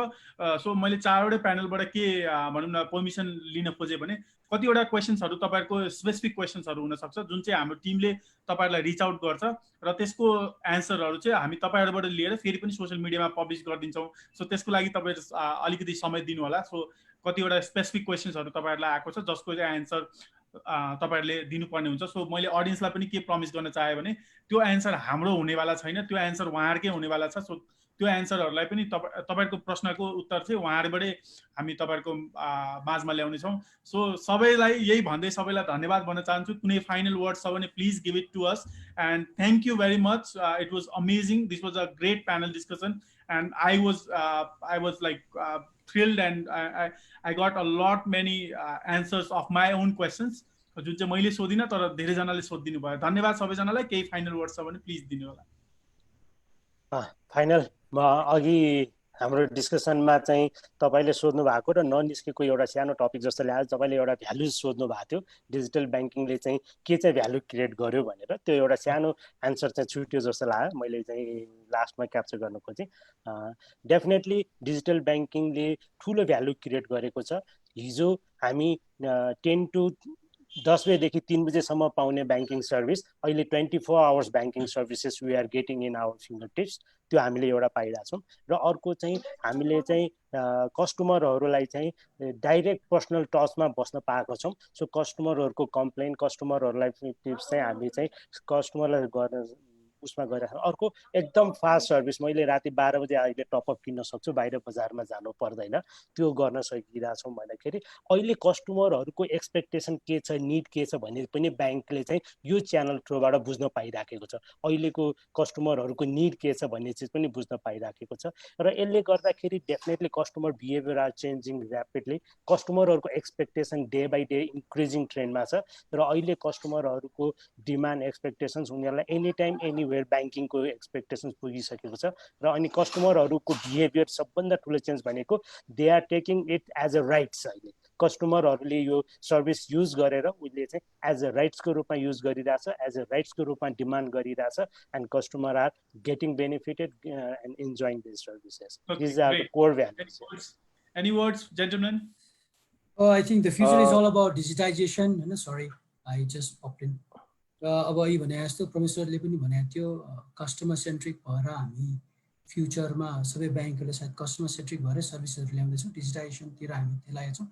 सो मैले 4वटै प्यानलबाट के भनौँ न पर्मिसन लिन खोजेँ भने कतिवटा क्वेसन्सहरू तपाईँहरूको स्पेसिफिक क्वेसन्सहरू हुनसक्छ जुन चाहिँ हाम्रो टिमले तपाईँहरूलाई रिच आउट गर्छ र त्यसको एन्सरहरू चाहिँ हामी तपाईँहरूबाट लिएर फेरि पनि सोसियल मिडियामा पब्लिस गरिदिन्छौँ। सो त्यसको लागि तपाईँहरू अलिकति समय दिनु होला। सो कतिवटा स्पेसिफिक क्वेसन्सहरू तपाईँहरूलाई आएको छ जसको चाहिँ एन्सर तपाईँहरूले दिनुपर्ने हुन्छ। सो मैले अडियन्सलाई पनि के प्रमिस गर्न चाहेँ भने त्यो एन्सर हाम्रो हुनेवाला छैन, त्यो एन्सर उहाँहरूकै हुनेवाला छ। सो त्यो एन्सरहरूलाई पनि तपाईँहरूको प्रश्नको उत्तर चाहिँ उहाँहरूबाटै हामी तपाईँहरूको माझमा ल्याउनेछौँ। सो सबैलाई यही भन्दै सबैलाई धन्यवाद भन्न चाहन्छु। कुनै फाइनल वर्ड छ भने please give it to us and thank you very much. It was amazing, this was a great panel discussion and I was like thrilled and I got a lot many answers of my own questions जुन चाहिँ मैले सोधिनँ तर धेरैजनाले सोधिदिनु भयो। धन्यवाद सबैजनालाई। केही फाइनल वर्ड छ भने प्लिज दिनु होला। फाइनल म अघि हाम्रो डिस्कसनमा चाहिँ तपाईँले सोध्नु भएको र ननिस्केको एउटा सानो टपिक जस्तो ल्याएर तपाईँले एउटा भ्यालु सोध्नु भएको थियो, डिजिटल ब्याङ्किङले चाहिँ के चाहिँ भ्यालु क्रिएट गर्यो भनेर। त्यो एउटा सानो एन्सर चाहिँ छुट्यो जस्तो लाग्यो, मैले चाहिँ लास्टमा क्याप्चर गर्न खोजेँ। डेफिनेटली डिजिटल ब्याङ्किङले ठुलो भ्यालु क्रिएट गरेको छ। हिजो हामी 10 to 10 बजेदेखि 3 बजेसम्म पाउने ब्याङ्किङ सर्भिस अहिले 24 hours banking services we are getting in our fingertips, त्यो हामीले एउटा पाइरहेछौँ। र अर्को चाहिँ हामीले चाहिँ कस्टमरहरूलाई चाहिँ डाइरेक्ट पर्सनल टचमा बस्न पाएको छौँ। सो कस्टमरहरूको कम्प्लेन, कस्टमरहरूलाई टिप्स चाहिँ हामी चाहिँ कस्टमरलाई गर्न उसमा गइरहेको। अर्को एकदम फास्ट सर्भिस, मैले राति 12 बजे अहिले टपअप किन्न सक्छु, बाहिर बजारमा जानु पर्दैन, त्यो गर्न सकिरहेछौँ भन्दाखेरि अहिले कस्टमरहरूको एक्सपेक्टेसन के छ, निड के छ भन्ने पनि ब्याङ्कले चाहिँ यो च्यानल थ्रुबाट बुझ्न पाइराखेको छ। अहिलेको कस्टमरहरूको निड के छ भन्ने चिज पनि बुझ्न पाइराखेको छ र यसले गर्दाखेरि definitely customer behaviour are changing rapidly. कस्टमरहरूको expectation day by day increasing ट्रेन्डमा छ र अहिले कस्टमरहरूको डिमान्ड एक्सपेक्टेसन्स उनीहरूलाई एनी टाइम एनी वेयर ब्याङ्किङको एक्सपेक्टेसन्स पुगिसकेको छ र अनि कस्टमरहरूको बिहेभियर सबभन्दा ठुलो चेन्ज भनेको they are taking it as a rights. अहिले कस्टमरहरूले यो सर्भिस युज गरेर उसले चाहिँ एज अ राइट्सको रूपमा युज गरिरहेछ, एज अ राइट्सको रूपमा डिमान्ड गरिरहेछ, and customer are getting benefited and enjoying this services. These are the core values. Any words, gentlemen? I think the future is all about digitization. Sorry, I just popped in. अब यही भने जस्तो प्रोफेसरले पनि भनेको थियो customer centric भएर हामी फ्युचरमा सबै ब्याङ्कहरूले सायद कस्टमर सेन्ट्रिक भएर सर्भिसहरू ल्याउँदैछौँ, डिजिटाइजेसनतिर हामी त्यसलाई छौँ।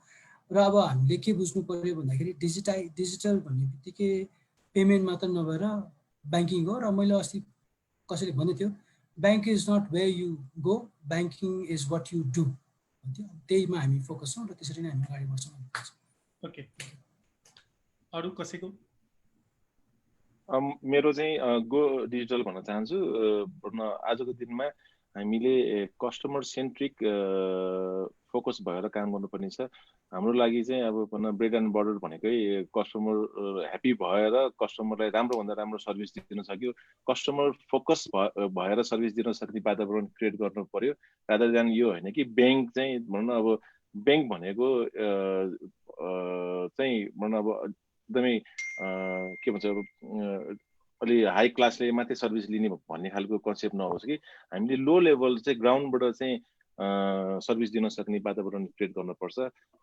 र अब हामीले के बुझ्नु पर्यो भन्दाखेरि डिजिटल भन्ने बित्तिकै पेमेन्ट मात्र नभएर ब्याङ्किङ हो। र मैले अस्ति कसैले भन्दै थियो bank is not where you go, banking is what you do भन्थ्यो। त्यहीमा हामी फोकस छौँ र त्यसरी नै हामी अगाडि बढ्छौँ। ओके, अरू कसैको? मेरो चाहिँ गो डिजिटल भन्न चाहन्छु। आजको दिनमा हामीले कस्टमर सेन्ट्रिक फोकस भएर काम गर्नुपर्ने छ। हाम्रो लागि चाहिँ अब ब्रेड एन्ड बटर भनेकै कस्टमर ह्याप्पी भएर कस्टमरलाई राम्रोभन्दा राम्रो सर्भिस दिन सक्यो, कस्टमर फोकस भएर सर्भिस दिन सक्ने वातावरण क्रिएट गर्नु पर्यो। रादर देन यो होइन कि ब्याङ्क चाहिँ भनौँ न अब ब्याङ्क भनेको चाहिँ भनौँ न अब एकदमै के भन्छ अलि हाई क्लासले मात्रै सर्भिस लिने भन्ने खालको कन्सेप्ट नहोस् कि हामीले लो लेभल चाहिँ ग्राउन्डबाट चाहिँ सर्भिस दिन सक्ने वातावरण क्रिएट गर्नुपर्छ।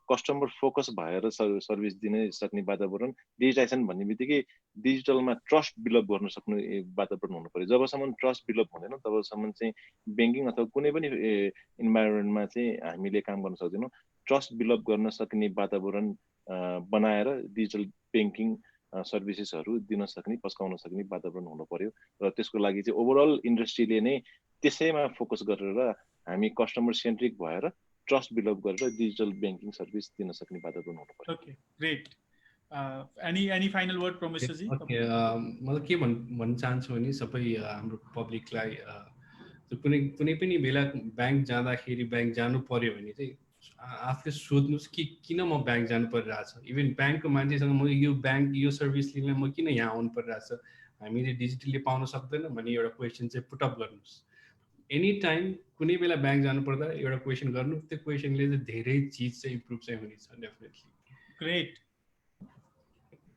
कस्टमर फोकस भएर सर्भिस दिन सक्ने वातावरण, डिजिटाइजेसन भन्ने बित्तिकै डिजिटलमा ट्रस्ट बिल्डअप गर्न सक्ने वातावरण हुनु पर्यो। जबसम्म ट्रस्ट बिल्डअप हुँदैन तबसम्म चाहिँ ब्याङ्किङ अथवा कुनै पनि इन्भाइरोमेन्टमा चाहिँ हामीले काम गर्न सक्दैनौँ। ट्रस्ट बिल्डअप गर्न सक्ने वातावरण बनाएर डिजिटल ब्याङ्किङ सर्भिसेसहरू दिन सक्ने, पस्काउन सक्ने वातावरण हुनु पर्यो। र त्यसको लागि चाहिँ ओभरअल इन्डस्ट्रीले नै त्यसैमा फोकस गरेर हामी कस्टमर सेन्ट्रिक भएर ट्रस्ट बिल्डअप गरेर डिजिटल ब्याङ्किङ सर्भिस दिन सक्ने वातावरण हुनु पर्यो। Okay, great. Any final word professor ji? मलाई के भन्न चाहन्छु भने सबै हाम्रो पब्लिकलाई कुनै पनि बेला ब्याङ्क जाँदाखेरि ब्याङ्क जानु पर्यो भने चाहिँ आफूले सोध्नुहोस् कि किन म ब्याङ्क जानु परिरहेछ। इभन ब्याङ्कको मान्छेसँग म यो सर्भिस लिन म किन यहाँ आउनु परिरहेछ, हामीले डिजिटली पाउन सक्दैन भन्ने एउटा क्वेसन चाहिँ पुटअप गर्नुहोस्। एनी टाइम कुनै बेला ब्याङ्क जानु पर्दा एउटा क्वेसन गर्नु, त्यो क्वेसनले चाहिँ धेरै चिज चाहिँ इम्प्रुभ चाहिँ हुनेछ definitely. Great,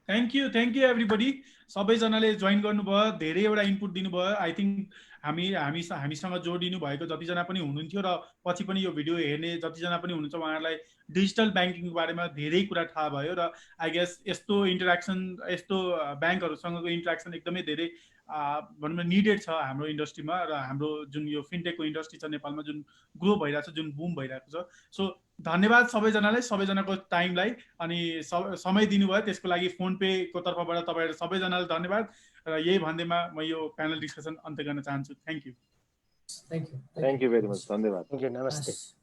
thank you everybody. सबैजनाले जोइन गर्नुभयो, धेरैवटा इनपुट दिनुभयो। आई थिङ्क हामीसँग जोडिनु भएको जतिजना पनि हुनुहुन्थ्यो र पछि पनि यो भिडियो हेर्ने जतिजना पनि हुनुहुन्छ उहाँहरूलाई डिजिटल ब्याङ्किङको बारेमा धेरै कुरा थाहा भयो। र आई गेस यस्तो इन्टरेक्सन, यस्तो ब्याङ्कहरूसँगको इन्टरेक्सन एकदमै धेरै भनौँ न निडेड छ हाम्रो इन्डस्ट्रीमा। र हाम्रो जुन यो फिनटेकको इन्डस्ट्री छ नेपालमा, जुन ग्रो भइरहेको छ, जुन बुम भइरहेको छ। सो धन्यवाद सबैजनालाई, सबैजनाको टाइमलाई अनि समय दिनुभयो त्यसको लागि फोन पेको तर्फबाट तपाईँहरू सबैजनालाई धन्यवाद। र यही भन्दैमा म यो प्यानल डिस्कसन अन्त्य गर्न चाहन्छु। थ्याङ्क यू भेरी मच, धन्यवाद। नमस्ते।